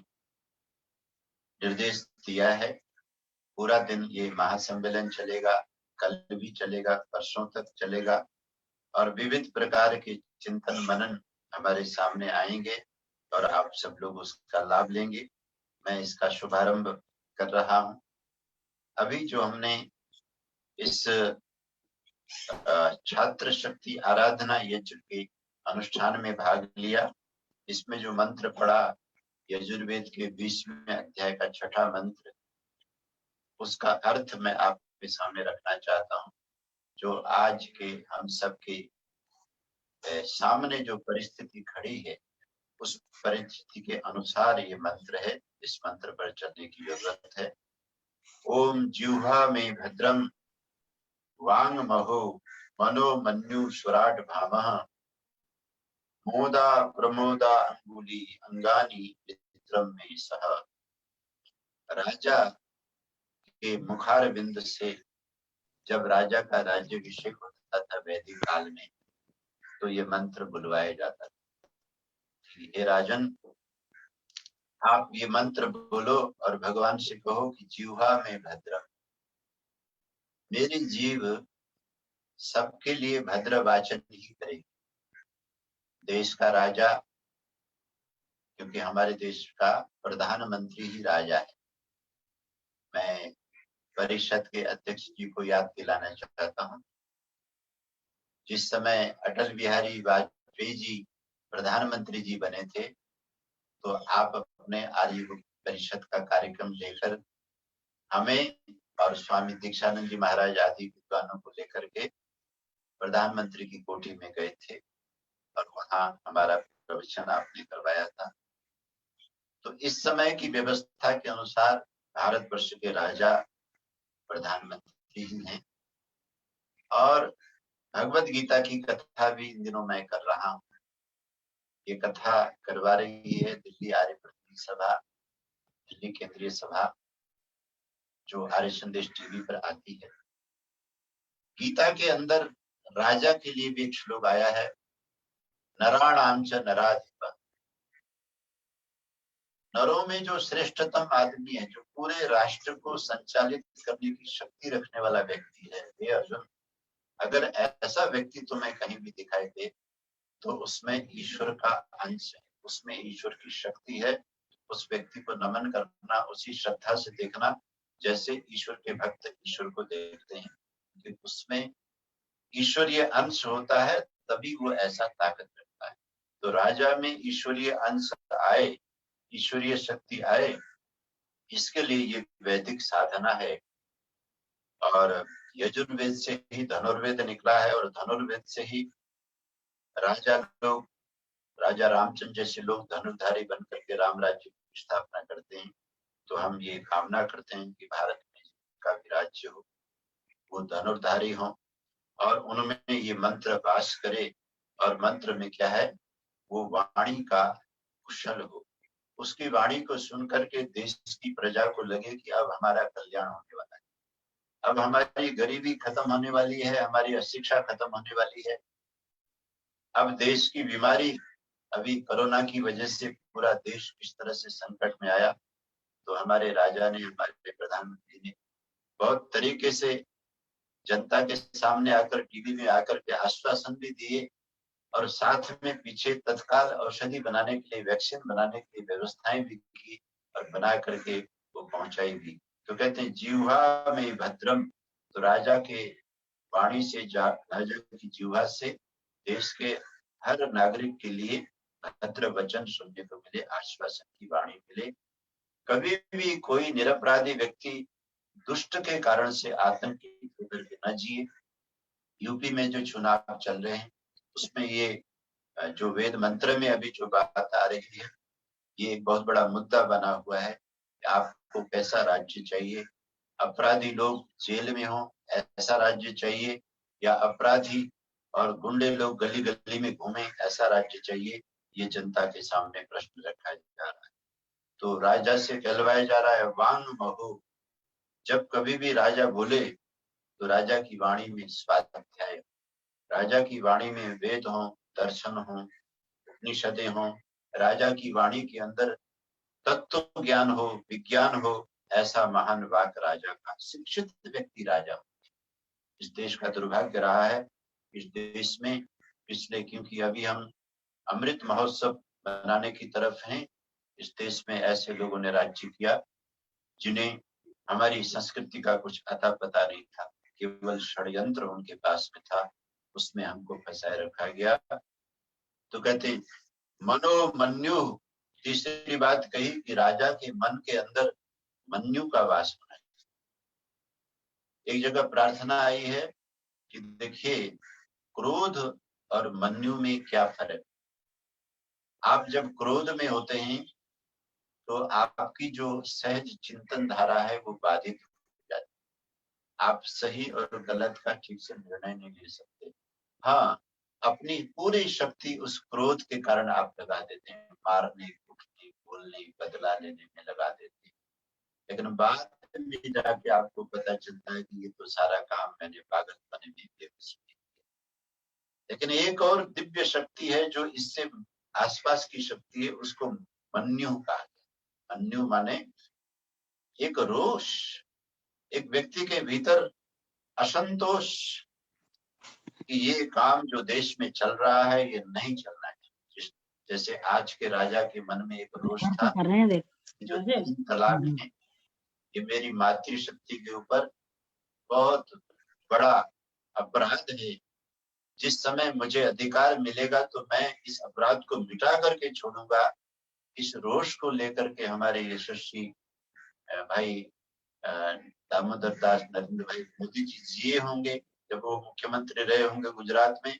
निर्देश दिया है, पूरा दिन ये महासम्मेलन चलेगा, कल भी चलेगा, परसों तक चलेगा, और विविध प्रकार के चिंतन मनन हमारे सामने आएंगे और आप सब लोग उसका लाभ लेंगे। मैं इसका शुभारंभ कर रहा हूँ। अभी जो हमने इस छात्र शक्ति आराधना यज्ञ के अनुष्ठान में भाग लिया, इसमें जो मंत्र पढ़ा, यजुर्वेद के 20वें अध्याय का 6ठा मंत्र, उसका अर्थ मैं आपके सामने रखना चाहता हूँ। जो आज के हम सब के सामने जो परिस्थिति खड़ी है, उस परिस्थिति के अनुसार ये मंत्र है। इस मंत्र पर चलने की जरूरत है। ओम जिह्वा में भद्रम वांग महो मनो मन्यु स्वराट भामः मोदा प्रमोदा अंगुली अंगानी मित्रम में सह। राजा के मुखार बिंद से जब राजा का राज्याभिषेक होता था वैदिक काल में, तो ये मंत्र बुलवाया जाता था। हे राजन, आप ये मंत्र बोलो और भगवान से कहो कि जिह्वा में भद्र, मेरी जीव सबके लिए भद्र वाचन ही करेगी। देश का राजा, क्योंकि हमारे देश का प्रधानमंत्री ही राजा है। मैं परिषद के अध्यक्ष जी को याद दिलाना चाहता हूँ, जिस समय अटल बिहारी वाजपेयी जी प्रधानमंत्री जी बने थे, तो आप अपने आर्य परिषद का कार्यक्रम लेकर हमें और स्वामी दीक्षानंद जी महाराज आदि विद्वानों को लेकर के प्रधानमंत्री की कोठी में गए थे और वहां हमारा प्रवचन आपने करवाया था। तो इस समय की व्यवस्था के अनुसार भारतवर्ष के राजा प्रधानमंत्री ही हैं। और भगवत गीता की कथा भी इन दिनों मैं कर रहा हूँ। ये कथा करवा रही है दिल्ली आर्य प्रतिनिधि सभा, दिल्ली केंद्रीय सभा, जो आर्य संदेश टीवी पर आती है। गीता के अंदर राजा के लिए भी एक श्लोक आया है, नराणाम च नराधिप। नरों में जो श्रेष्ठतम आदमी है, जो पूरे राष्ट्र को संचालित करने की शक्ति रखने वाला व्यक्ति है, हे अर्जुन, अगर ऐसा व्यक्ति तुम्हें कहीं भी दिखाई दे तो उसमें ईश्वर का अंश है, उसमें ईश्वर की शक्ति है। उस व्यक्ति को नमन करना, उसी श्रद्धा से देखना जैसे ईश्वर के भक्त ईश्वर को देखते हैं, कि उसमें ईश्वरीय अंश होता है, तभी वो ऐसा ताकत रखता है। तो राजा में ईश्वरीय अंश आए, ईश्वरीय शक्ति आए, इसके लिए ये वैदिक साधना है। और यजुर्वेद से ही धनुर्वेद निकला है और धनुर्वेद से ही राजा रामचंद्र जैसे लोग धनुर्धारी बन करके राम राज्य की स्थापना करते हैं। तो हम ये कामना करते हैं कि भारत में का भी राज्य हो, वो धनुर्धारी हो और उनमें ये मंत्र वास करे। और मंत्र में क्या है, वो वाणी का कुशल हो, उसकी वाणी को सुन करके देश की प्रजा को लगे कि अब हमारा कल्याण होने वाला है, अब हमारी गरीबी खत्म होने वाली है, हमारी अशिक्षा खत्म होने वाली है। अब देश की बीमारी, अभी कोरोना की वजह से पूरा देश किस तरह से संकट में आया, तो हमारे राजा ने, हमारे प्रधानमंत्री ने बहुत तरीके से जनता के सामने आकर, टीवी में आकर के आश्वासन भी दिए और साथ में पीछे तत्काल औषधि बनाने के लिए, वैक्सीन बनाने के लिए व्यवस्थाएं भी की और बना करके वो पहुंचाई भी। तो कहते हैं जीवा में भद्रम, तो राजा के वाणी से, राजा की जीवा से देश के हर नागरिक के लिए भद्र वचन सुनने को मिले, आश्वासन की वाणी मिले। कभी भी कोई निरपराधी व्यक्ति दुष्ट के कारण से आतंकित होकर के न जिए। यूपी में जो चुनाव चल रहे हैं उसमें ये जो वेद मंत्र में अभी जो बात आ रही है, ये एक बहुत बड़ा मुद्दा बना हुआ है। आपको कैसा राज्य चाहिए, अपराधी लोग जेल में हो ऐसा राज्य चाहिए, या अपराधी और गुंडे लोग गली गली में घूमे ऐसा राज्य चाहिए? ये जनता के सामने प्रश्न रखा जा रहा है। तो राजा से कहलवाया जा रहा है वांग महो, जब कभी भी राजा बोले तो राजा की वाणी में स्वाध्याय, राजा की वाणी में वेद हो, दर्शन हो, उपनिषदें हो, राजा की वाणी के अंदर तत्व ज्ञान हो, विज्ञान हो, ऐसा महान वाक राजा का, शिक्षित व्यक्ति राजा हो। इस देश का दुर्भाग्य रहा है इस देश में, इसलिए क्योंकि अभी हम अमृत महोत्सव मनाने की तरफ हैं। इस देश में ऐसे लोगों ने राज्य किया जिन्हें हमारी संस्कृति का कुछ अता पता नहीं था, केवल षड्यंत्र उनके पास में था, उसमें हमको फंसाए रखा गया। तो कहते मनोमन्यु, तीसरी बात कही कि राजा के मन के अंदर मन्यु का वास होना है। एक जगह प्रार्थना आई है कि देखिए क्रोध और मन्यु में क्या फर्क। आप जब क्रोध में होते हैं तो आपकी जो सहज चिंतन धारा है वो बाधित हो जाती है, आप सही और गलत का ठीक से निर्णय नहीं ले सकते। हाँ, अपनी पूरी शक्ति उस क्रोध के कारण आप लगा देते हैं, मारने, कूटने, बोलने, बदला लेने में लगा देते हैं। लेकिन बाद में जाके आपको पता चलता है कि ये तो सारा काम मैंने पागलपन में बेबसी में किया। लेकिन एक और दिव्य शक्ति है जो इससे आसपास की शक्ति है, उसको मन्यु कहा गया। मन्यु माने एक रोष, एक व्यक्ति के भीतर असंतोष कि ये काम जो देश में चल रहा है ये नहीं चलना है। जैसे आज के राजा के मन में एक रोष था, जो 3 तलाक है, ये मेरी मातृशक्ति के ऊपर बहुत बड़ा अपराध है। जिस समय मुझे अधिकार मिलेगा तो मैं इस अपराध को मिटा करके छोड़ूंगा। इस रोष को लेकर के हमारे यशस्वी भाई दामोदर दास नरेंद्र भाई मोदी जी जिए होंगे, जब वो मुख्यमंत्री रहे होंगे गुजरात में,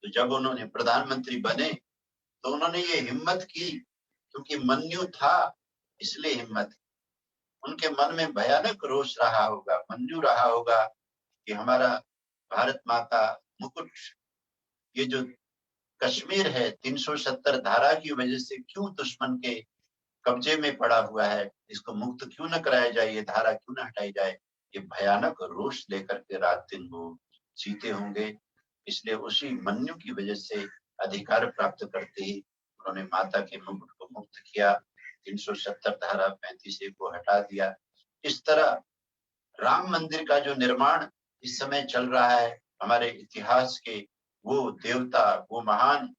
तो जब उन्होंने प्रधानमंत्री बने तो उन्होंने ये हिम्मत की, क्योंकि मन्यु था इसलिए हिम्मत। उनके मन में भयानक रोष रहा होगा, मन्यु रहा होगा कि हमारा भारत माँ का मुकुट, ये जो कश्मीर है 370 धारा की वजह से क्यों दुश्मन के कब्जे में पड़ा हुआ है, इसको मुक्त क्यों न कराया जाए, ये धारा क्यों न हटाई जाए। ये भयानक रोष लेकर के रात दिन वो जीते होंगे। इसलिए उसी मन्यु की वजह से अधिकार प्राप्त करते ही उन्होंने माता के मुकुट को मुक्त किया, 370 धारा 35A को हटा दिया। इस तरह राम मंदिर का जो निर्माण इस समय चल रहा है, हमारे इतिहास के वो देवता, वो महान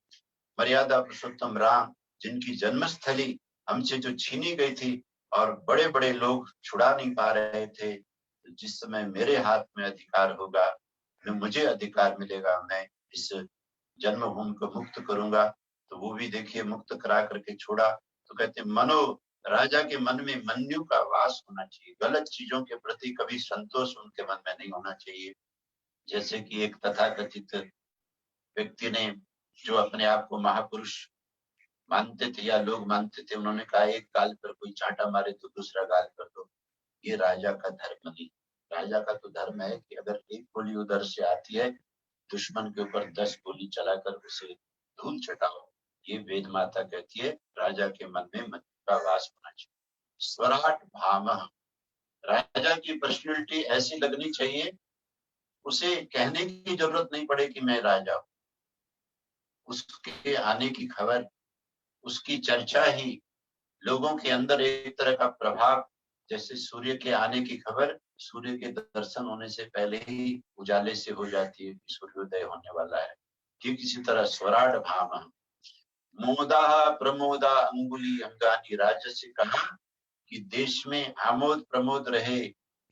मर्यादा पुरुषोत्तम राम, जिनकी जन्मस्थली हमसे जो छीनी गई थी और बड़े बड़े लोग छुड़ा नहीं पा रहे थे, जिस समय मेरे हाथ में अधिकार होगा, मुझे अधिकार मिलेगा, मैं इस जन्मभूमि को मुक्त करूंगा। तो वो भी देखिए मुक्त करा करके छोड़ा। तो कहते मनो राजा के मन में मन्यु का वास होना चाहिए। गलत चीजों के प्रति कभी संतोष उनके मन में नहीं होना चाहिए। जैसे कि एक तथाकथित व्यक्ति ने, जो अपने आप को महापुरुष मानते थे या लोग मानते थे, उन्होंने कहा एक गाल पर कोई चांटा मारे तो दूसरा गाल पर दो। ये राजा का धर्म नहीं। राजा का तो धर्म है कि अगर एक गोली उधर से आती है, दुश्मन के ऊपर 10 गोली चलाकर उसे धूल चटाओ। ये वेद माता कहती है राजा के मन में मन का वास होना चाहिए। स्वराट भामह, राजा की पर्सनैलिटी ऐसी लगनी चाहिए, उसे कहने की जरूरत नहीं पड़े कि मैं राजा हूं। उसके आने की खबर, उसकी चर्चा ही लोगों के अंदर एक तरह का प्रभाव, जैसे सूर्य के आने की खबर सूर्य के दर्शन होने से पहले ही उजाले से हो जाती है कि सूर्योदय होने वाला है। ठीक इसी तरह स्वराट भामह। मोदा प्रमोदा अंगुली अंगानी, राजा से कहा कि देश में आमोद प्रमोद रहे,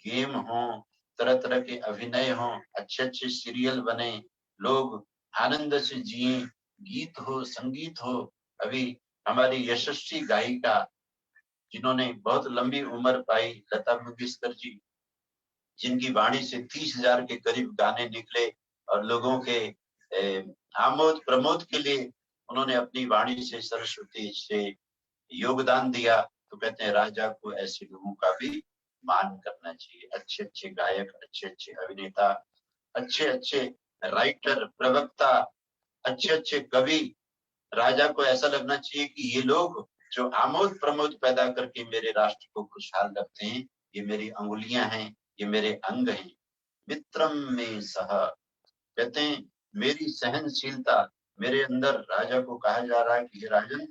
गेम हो, तरह तरह के अभिनय हो, अच्छे अच्छे सीरियल बने, लोग आनंद से जिए, गीत हो, संगीत हो। अभी हमारी यशस्वी गायिका जिन्होंने बहुत लंबी उम्र पाई, लता मंगेशकर जी, जिनकी वाणी से 30,000 के करीब गाने निकले और लोगों के आमोद प्रमोद के लिए उन्होंने अपनी वाणी से, सरस्वती से योगदान दिया। तो कहते हैं राजा को ऐसे लोगों का भी मान करना चाहिए। अच्छे अच्छे गायक, अच्छे अच्छे अभिनेता, अच्छे अच्छे राइटर, प्रवक्ता, अच्छे अच्छे कवि, राजा को ऐसा लगना चाहिए कि ये लोग जो आमोद प्रमोद पैदा करके मेरे राष्ट्र को खुशहाल रखते हैं, ये मेरी अंगुलियां हैं, ये मेरे अंग हैं। मित्रम में सह, कहते हैं मेरी सहनशीलता, मेरे अंदर, राजा को कहा जा रहा है कि ये राजन,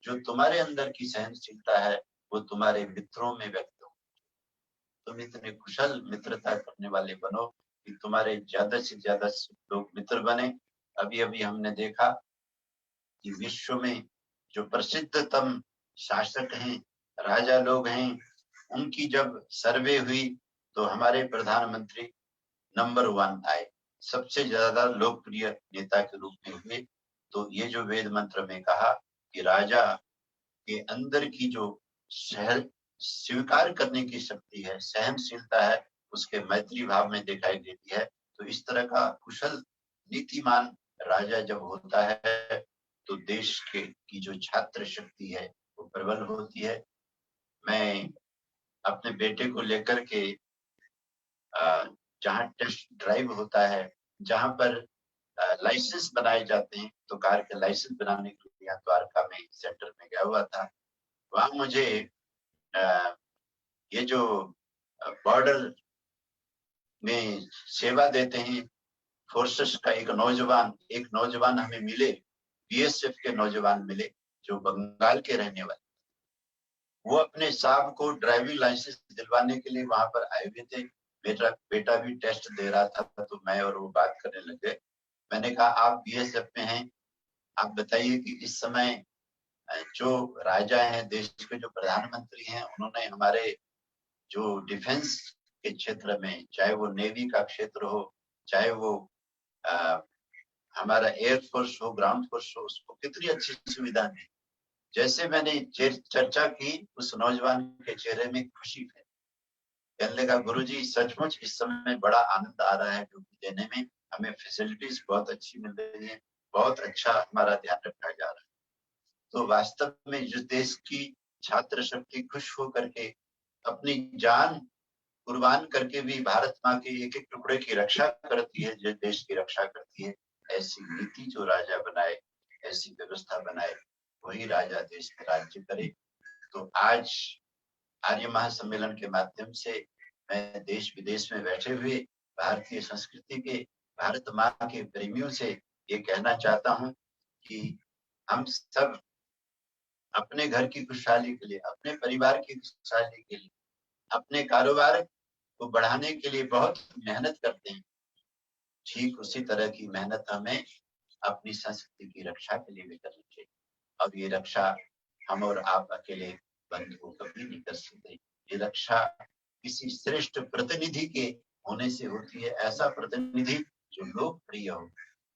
जो तुम्हारे अंदर की सहनशीलता है वो तुम्हारे मित्रों में व्यक्त हो। तुम इतने कुशल मित्रता करने वाले बनो कि तुम्हारे ज्यादा से ज्यादा लोग मित्र बने। अभी अभी हमने देखा कि विश्व में जो प्रसिद्धतम शासक हैं, राजा लोग हैं, उनकी जब सर्वे हुई तो हमारे प्रधानमंत्री नंबर 1 आए, सबसे ज्यादा लोकप्रिय नेता के रूप में हुए। तो ये जो वेद मंत्र में कहा कि राजा के अंदर की जो स्वीकार करने की शक्ति है, सहनशीलता है, उसके मैत्री भाव में दिखाई देती है। तो इस तरह का कुशल नीतिमान राजा जब होता है तो देश की जो छात्र शक्ति है वो प्रबल होती है। मैं अपने बेटे को लेकर के जहाँ टेस्ट ड्राइव होता है, जहाँ पर लाइसेंस बनाए जाते हैं, तो कार के लाइसेंस बनाने के लिए यहाँ द्वारका में सेंटर में गया हुआ था। वहां मुझे ये जो बॉर्डर में सेवा देते हैं फोर्सेस का एक नौजवान हमें मिले, बीएसएफ के नौजवान मिले, जो बंगाल के रहने वाले। वो अपने साहब को ड्राइविंग लाइसेंस दिलवाने के लिए वहां पर आए हुए थे। मेरा बेटा भी टेस्ट दे रहा था, तो मैं और वो बात करने लगे। मैंने कहा आप बीएसएफ में हैं, आप बताइए कि इस समय जो राजा हैं, देश के जो प्रधानमंत्री हैं, उन्होंने हमारे जो डिफेंस के क्षेत्र में, चाहे वो नेवी का क्षेत्र हो, चाहे वो हमारा एयरफोर्स हो, ग्राउंड फोर्स हो, उसको कितनी अच्छी सुविधा दी। जैसे मैंने चर्चा की, उस नौजवान के चेहरे में खुशी है। कहने लगा गुरुजी सचमुच इस समय बड़ा आनंद आ रहा है ड्यूटी देने में, हमें फैसिलिटीज बहुत अच्छी मिल रही है, बहुत अच्छा हमारा ध्यान रखा जा रहा है। तो वास्तव में जिस देश की छात्र शक्ति खुश होकर के अपनी जान कुर्बान करके भी भारत माँ के एक एक टुकड़े की रक्षा करती है, जो देश की रक्षा करती है, ऐसी नीति जो राजा बनाए, ऐसी व्यवस्था बनाए, वही राजा देश में राज्य करे। तो आज आर्य महासम्मेलन के माध्यम से मैं देश विदेश में बैठे हुए भारतीय संस्कृति के, भारत माँ के प्रेमियों से ये कहना चाहता हूँ कि हम सब अपने घर की खुशहाली के लिए, अपने परिवार की खुशहाली के लिए, अपने कारोबार को बढ़ाने के लिए बहुत मेहनत करते हैं। ठीक उसी तरह की मेहनत हमें अपनी संस्कृति की रक्षा के लिए भी करनी चाहिए। अब ये रक्षा हम और आप अकेले बंधु कभी नहीं कर सकते। ये रक्षा किसी श्रेष्ठ प्रतिनिधि के होने से होती है, ऐसा प्रतिनिधि जो लोकप्रिय हो।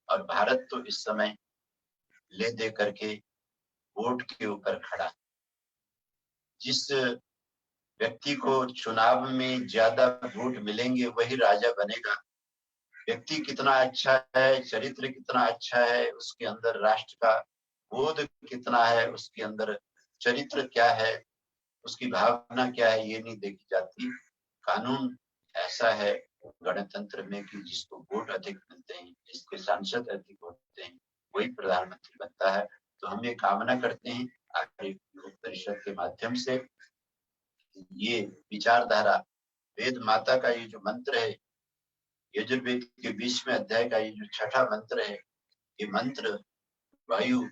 और भारत तो इस समय ले दे करके वोट के ऊपर खड़ा। जिस व्यक्ति को चुनाव में ज्यादा वोट मिलेंगे वही राजा बनेगा। व्यक्ति कितना अच्छा है, चरित्र कितना अच्छा है, उसके अंदर राष्ट्र का बोध कितना है, उसके अंदर चरित्र क्या है, उसकी भावना क्या है, ये नहीं देखी जाती। कानून ऐसा है गणतंत्र में कि जिसको वोट अधिक मिलते हैं, जिसके सांसद अधिक होते हैं, वही प्रधानमंत्री बनता है। तो हम ये कामना करते हैं आखिरी परिषद के माध्यम से, ये विचारधारा वेद माता का ये जो मंत्र है, यजुर्वेद के 20वें अध्याय का ये जो छठा मंत्र है, ये मंत्र वायु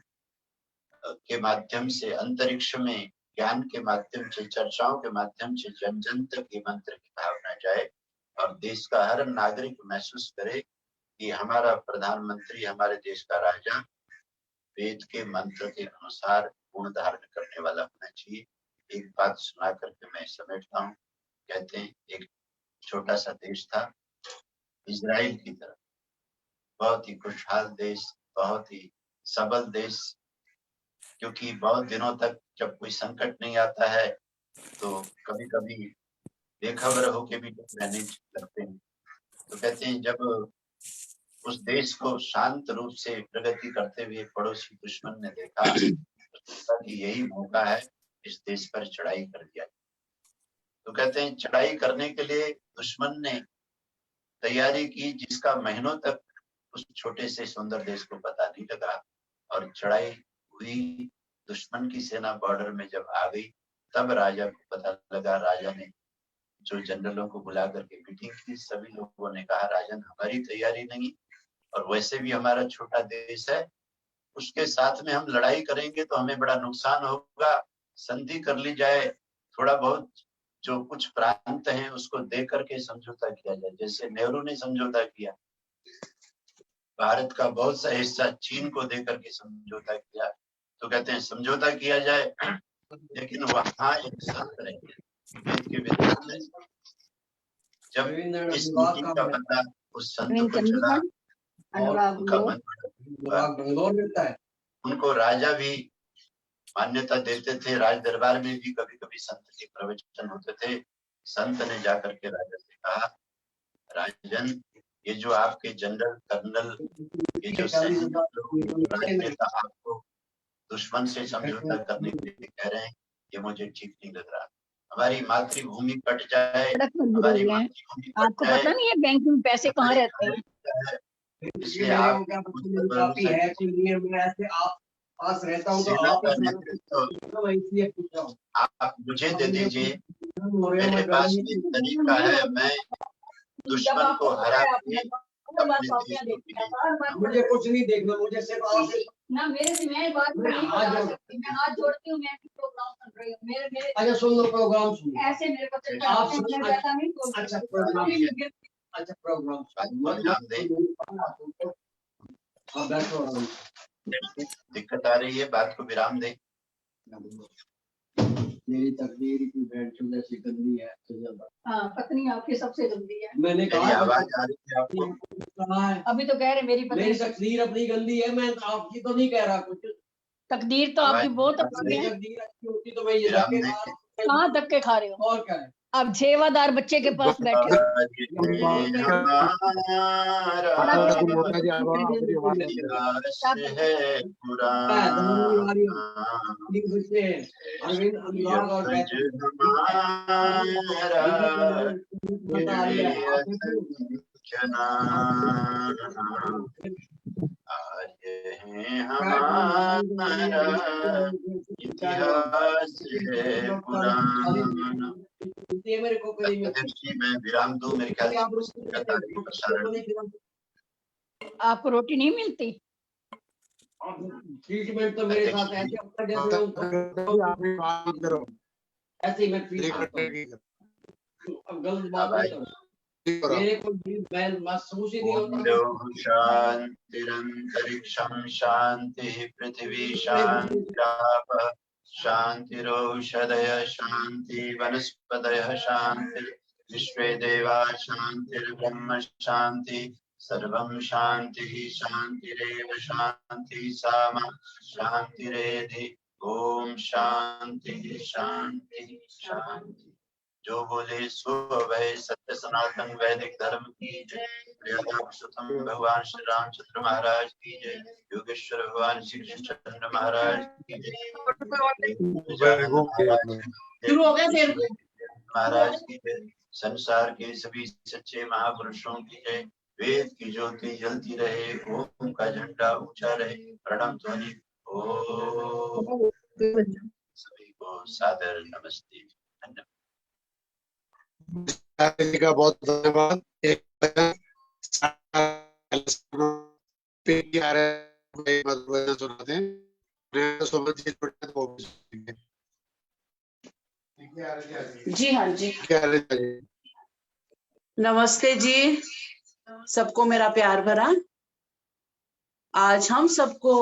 के माध्यम से, अंतरिक्ष में ज्ञान के माध्यम से, चर्चाओं के माध्यम से जन जन तक ये मंत्र की भावना जाए और देश का हर नागरिक महसूस करे कि हमारा प्रधानमंत्री, हमारे देश का राजा वेद के मंत्र के अनुसार गुण धारण करने वाला होना चाहिए। एक बात सुना करके मैं समेटता हूँ। कहते हैं एक छोटा सा देश था इजराइल की तरह, बहुत ही खुशहाल देश, बहुत ही सबल देश, क्योंकि बहुत दिनों तक जब कोई संकट नहीं आता है तो कभी कभी बेखबर होके भी रहने लगते हैं। तो कहते हैं जब उस देश को शांत रूप से प्रगति करते हुए पड़ोसी दुश्मन ने देखा तो सोचा कि यही मौका है इस देश पर चढ़ाई कर दिया। तो कहते हैं चढ़ाई करने के लिए दुश्मन ने तैयारी की जिसका महीनों तक उस छोटे से सुंदर देश को पता नहीं लगा, और चढ़ाई हुई, दुश्मन की सेना बॉर्डर में जब आ गई तब राजा को पता लगा। राजा ने जो जनरलों को बुला करके मीटिंग की, सभी लोगों ने कहा राजन हमारी तैयारी नहीं, और वैसे भी हमारा छोटा देश है, उसके साथ में हम लड़ाई करेंगे तो हमें बड़ा नुकसान होगा, संधि कर ली जाए, थोड़ा बहुत जो कुछ प्रांत हैं उसको दे करके समझौता किया जाए, जैसे नेहरू ने समझौता किया, भारत का बहुत सा हिस्सा चीन को दे करके समझौता किया। तो कहते हैं समझौता किया जाए, लेकिन वहां एक संत रहे वेद के विद्वान, जब इस मीटिंग का पता उस संत को चला, उनका मन बड़ा, उनको राजा भी मान्यता देते थे, राज दरबार में भी कभी कभी संत के प्रवचन होते थे। संत ने जाकर के राजा से कहा राजन, ये जो आपके जनरल कर्नल, ये जो सैनिक राजनेता आपको दुश्मन से समझौता करने के लिए कह रहे हैं, ये मुझे ठीक नहीं लग रहा। हमारी मातृभूमि कट जाए, हमारी मातृभूमि आपको पता नहीं है बैंक में पैसे कहाँ रहते हैं, इसलिए आप पास रहता हूँ तो आप मुझे दे दीजिए, मेरे पास एक तरीका है, मैं दुश्मन को हरा के मुझे कुछ नहीं देखना, मुझे सिर्फ ना मेरे से मैं बात नहीं बता सकती, मैं हाथ जोड़ती हूँ, मैं प्रोग्राम सुन रही हूँ, मेरे अच्छा सुन लो प्रोग्राम सुन, ऐसे मेरे को चलता है, आप मैं बैठा नहीं तो अच्छा प्रोग्राम, अच्छा प्रोग्राम बैठो, दिक्कत आ रही है, बात को विराम दे। मेरी तकदीर की बैठो जैसी गंदी है तो हाँ, पत्नी आपकी सबसे गंदी है। मैंने कहा आवाज आ रही है आपको? कहा है अभी तो कह रहे मेरी पत्नी, मेरी तकदीर अपनी गंदी है, मैं आपकी तो नहीं कह रहा कुछ, तकदीर तो आपकी बहुत अच्छी है, तकदीर अच्छी होती तो मैं ये धक्के कहाँ धक्के खा रहे हो, और क्या है? अब सेवादार बच्चे के पास बैठे आज है हमारा इतिहास है पुराना। मेरे को मैं विराम दूं, मेरे ख्याल से आपको रोटी नहीं मिलती, ट्रीटमेंट तो मेरे साथ ऐसे ऐसे ही मैं गलत बात है, मेरे को महसूस ही नहीं होता। शांतिरंतरिक्षं शांति पृथ्वी शांतिरापः शांतिरौषधयः शांति वनस्पतयः शांति विश्वे देवा शांतिर्ब्रह्म शांति सर्वं शांति शांतिरेव शांति सामा शांतिरेधि ओम शांति शांति शांति। जो बोले सो वह सत्य सनातन वैदिक धर्म की जय। प्रियदाक्षतम भगवान श्री रामचंद्र महाराज की जय। योगेश्वर भगवान श्री कृष्णचंद्र महाराज की जय। शुरू हो गया फिर महाराज की जय। संसार के सभी सच्चे महापुरुषों की जय। वेद की ज्योति जलती रहे, ओम का झंडा ऊंचा रहे। प्रणम ध्वनि ओम। सभी को सादर नमस्ते। धन्यवाद जी का बहुत धन्यवाद। एक सुनाते हैं। जी हाँ जी, नमस्ते जी, सबको मेरा प्यार भरा। आज हम सबको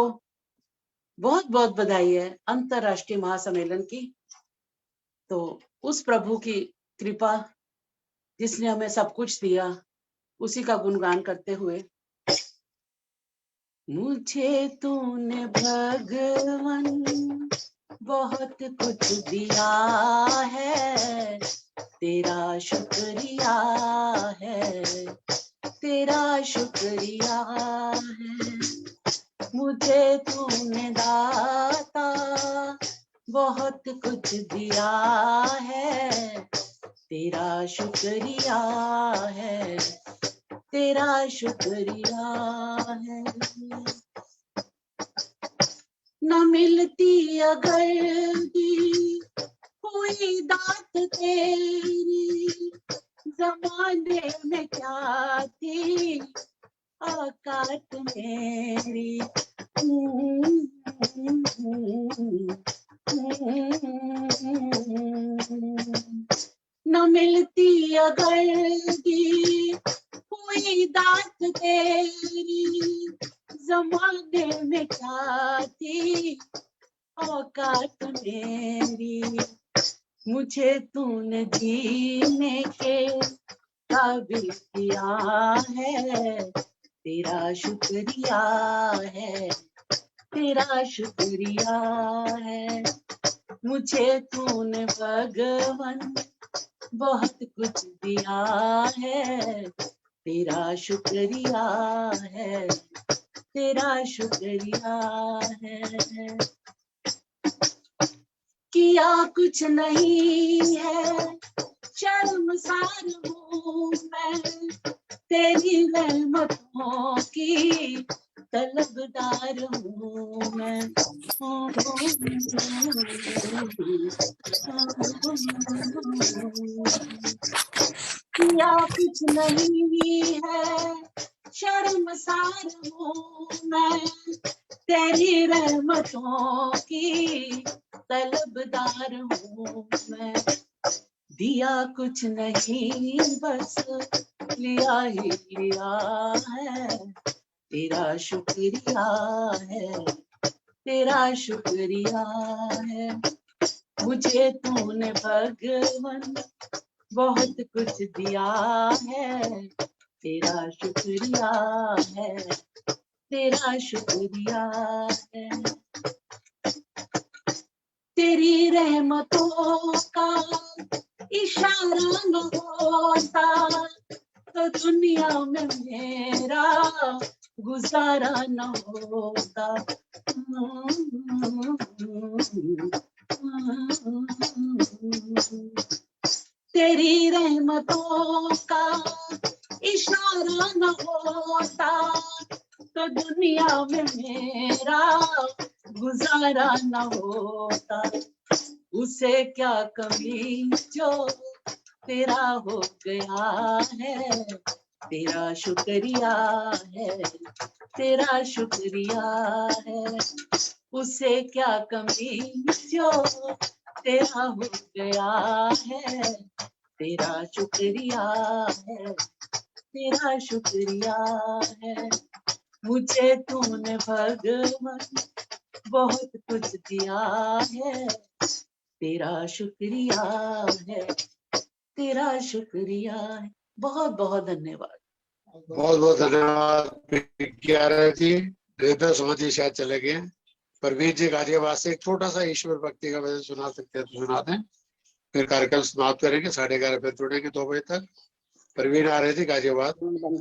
बहुत बहुत बधाई है अंतरराष्ट्रीय महासम्मेलन की। तो उस प्रभु की कृपा जिसने हमें सब कुछ दिया, उसी का गुणगान करते हुए, मुझे तूने भगवन बहुत कुछ दिया है, तेरा शुक्रिया है, तेरा शुक्रिया है। मुझे तूने दाता बहुत कुछ दिया है, तेरा शुक्रिया है, तेरा शुक्रिया है। न मिलती अगर दी हुई दात तेरी, जमाने में क्या थी औकात मेरी। न मिलती अगर दी हुई दात तेरी, जमाने में क्या थी औकात मेरी। मुझे तूने जीने के काबिल किया है, तेरा शुक्रिया है, तेरा शुक्रिया है। मुझे तूने भगवन बहुत कुछ दिया है, तेरा शुक्रिया है, तेरा शुक्रिया है। किया कुछ नहीं है, शर्मसार हूँ मैं, तेरी रहमतों की तलबदार हूँ मैं। किया कुछ नहीं है, शर्मसार हूँ मैं, तेरी रहमतों की तलबदार हूँ मैं। दिया कुछ नहीं बस लिया ही लिया है, तेरा शुक्रिया है, तेरा शुक्रिया है। मुझे तूने भगवन बहुत कुछ दिया है, तेरा शुक्रिया है, तेरा शुक्रिया है। तेरी रहमतों का इशारा न होता तो दुनिया में मेरा गुजारा न होता। तेरी रहमतों का इशारा न होता तो दुनिया में मेरा गुजारा न होता। उसे क्या कमी जो तेरा हो गया है, तेरा शुक्रिया है, तेरा शुक्रिया है। उसे क्या कमी जो तेरा हो गया है, तेरा शुक्रिया है, तेरा शुक्रिया है। मुझे तूने भगवन बहुत कुछ दिया है, तेरा शुक्रिया है, तेरा शुक्रिया है। बहुत बहुत धन्यवाद। बहुत बहुत धन्यवाद जी। रेता समाधि शायद चले गए। परवीन जी गाजियाबाद से एक छोटा सा ईश्वर भक्ति का भजन सुना सकते हैं तो सुना दें, फिर कार्यक्रम समाप्त करेंगे। 11:30 फिर जुड़ेंगे 2 बजे तक। परवीन आ रही थी गाजियाबाद,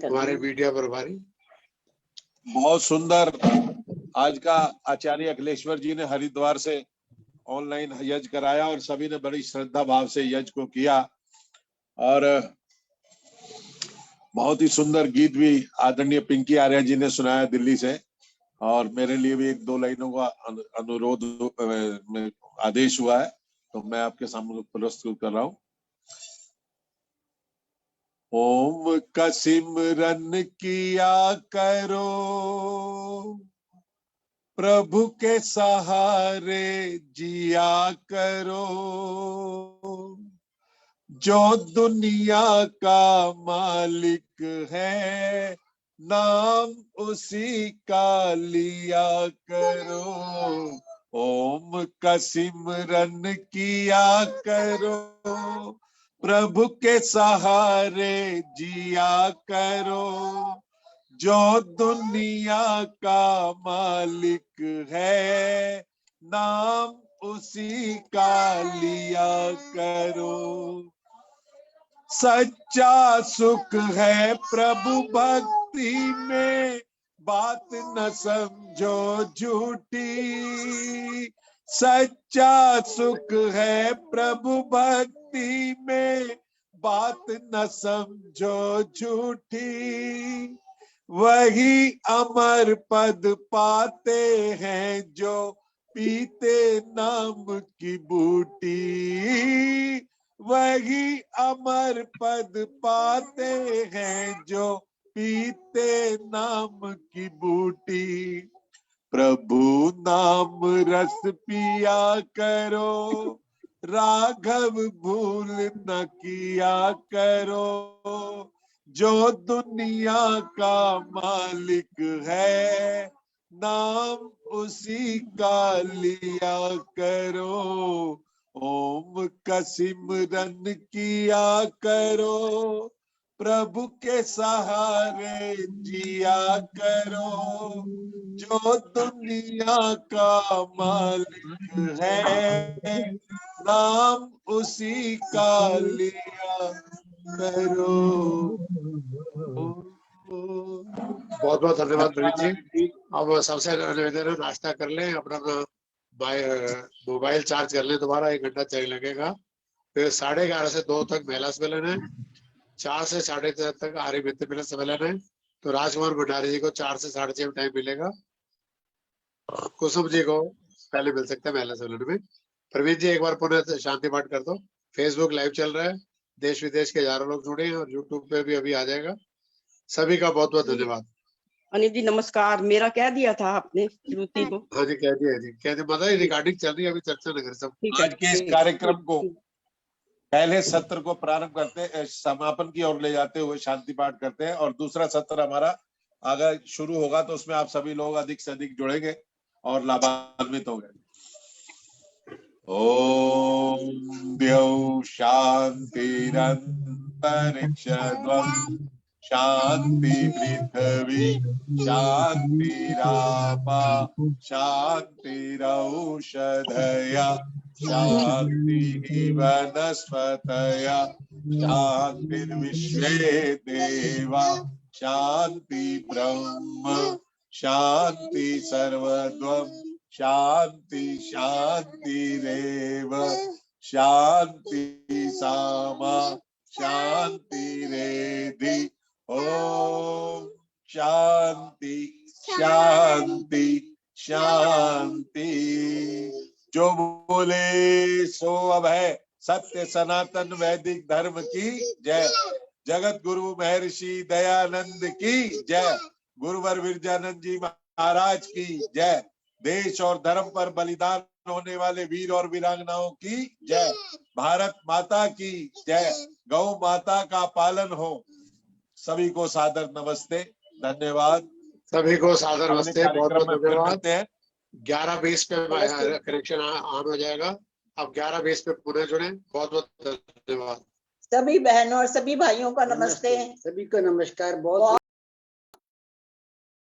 हमारे मीडिया प्रभारी। बहुत सुंदर आज का आचार्य अखिलेश्वर जी ने हरिद्वार से ऑनलाइन यज्ञ कराया और सभी ने बड़ी श्रद्धा भाव से यज्ञ को किया। और बहुत ही सुंदर गीत भी आदरणीय पिंकी आर्या जी ने सुनाया दिल्ली से। और मेरे लिए भी 1-2 लाइनों का अनुरोध आदेश हुआ है, तो मैं आपके सामने प्रस्तुत कर रहा हूँ। ओम का सिमरन किया करो, प्रभु के सहारे जिया करो, जो दुनिया का मालिक है नाम उसी का लिया करो। ओम का सिमरन किया करो, प्रभु के सहारे जिया करो, जो दुनिया का मालिक है नाम उसी का लिया करो। सच्चा सुख है प्रभु भक्ति में, बात न समझो झूठी। सच्चा सुख है प्रभु भक्ति में, बात न समझो झूठी। वही अमर पद पाते हैं जो पीते नाम की बूटी। वही अमर पद पाते हैं जो पीते नाम की बूटी। प्रभु नाम रस पिया करो, राघव भूल न किया करो, जो दुनिया का मालिक है नाम उसी का लिया करो। ओम का सिमरन किया करो, प्रभु के सहारे जिया करो, जो दुनिया का मालिक है नाम उसी का लिया करो। बहुत बहुत धन्यवाद प्रवीण जी। अब सबसे निवेदन है नाश्ता कर लें, अपना मोबाइल चार्ज कर लें, दोबारा 1 घंटा चल लगेगा। फिर 11:30 से 2 तक महिला सम्मेलन है, 4 से 4:30 तक आर्य मित्र मिलन सम्मेलन है। तो राजकुमार भंडारी जी को 4 से 6:30 टाइम मिलेगा। कुसुम जी को पहले मिल सकते हैं महिला सम्मेलन में। प्रवीण जी एक बार पुनः शांति पाठ कर दो। फेसबुक लाइव चल रहा है, देश विदेश के हजारों लोग जुड़े हैं और यूट्यूब पे भी अभी आ जाएगा। सभी का बहुत बहुत धन्यवाद। अनिल जी नमस्कार, मेरा कह दिया था आपने श्रुति को? हाँ जी कह दिया जी, कह दिया। मतलब रिकॉर्डिंग चल रही है अभी, चर्चा नगर सब। आज के इस कार्यक्रम को पहले सत्र को प्रारंभ करते, समापन की ओर ले जाते हुए शांति पाठ करते हैं, और दूसरा सत्र हमारा अगर शुरू होगा तो उसमें आप सभी लोग अधिक से अधिक जुड़ेंगे और लाभान्वित होंगे। ओम द्यौ शांतिरंतरिक्षध्वं शांति पृथ्वी शांतिरापा शांतिरौषधया शांति वनस्पतया शांतिर्विश्वे देवा शांति ब्रह्म शांति सर्वद्वं शांति शांतिरेव शांति सामा शांतिरेधि। ओम शांति शांति शांति। जो बोले सो अब है, सत्य सनातन वैदिक धर्म की जय। जगत गुरु महर्षि दयानंद की जय। गुरुवर विरजानंद जी महाराज की जय। देश और धर्म पर बलिदान होने वाले वीर और वीरांगनाओं की जय। भारत माता की जय। गौ माता का पालन हो। सभी को सादर नमस्ते, धन्यवाद। सभी को सादर नमस्ते, बहुत बहुत धन्यवाद। 11:20 पे कनेक्शन ऑन हो जाएगा। अब 11:20 पे पुनः जुड़े। बहुत बहुत धन्यवाद। सभी बहनों और सभी भाइयों का नमस्ते। सभी को नमस्कार। बहुत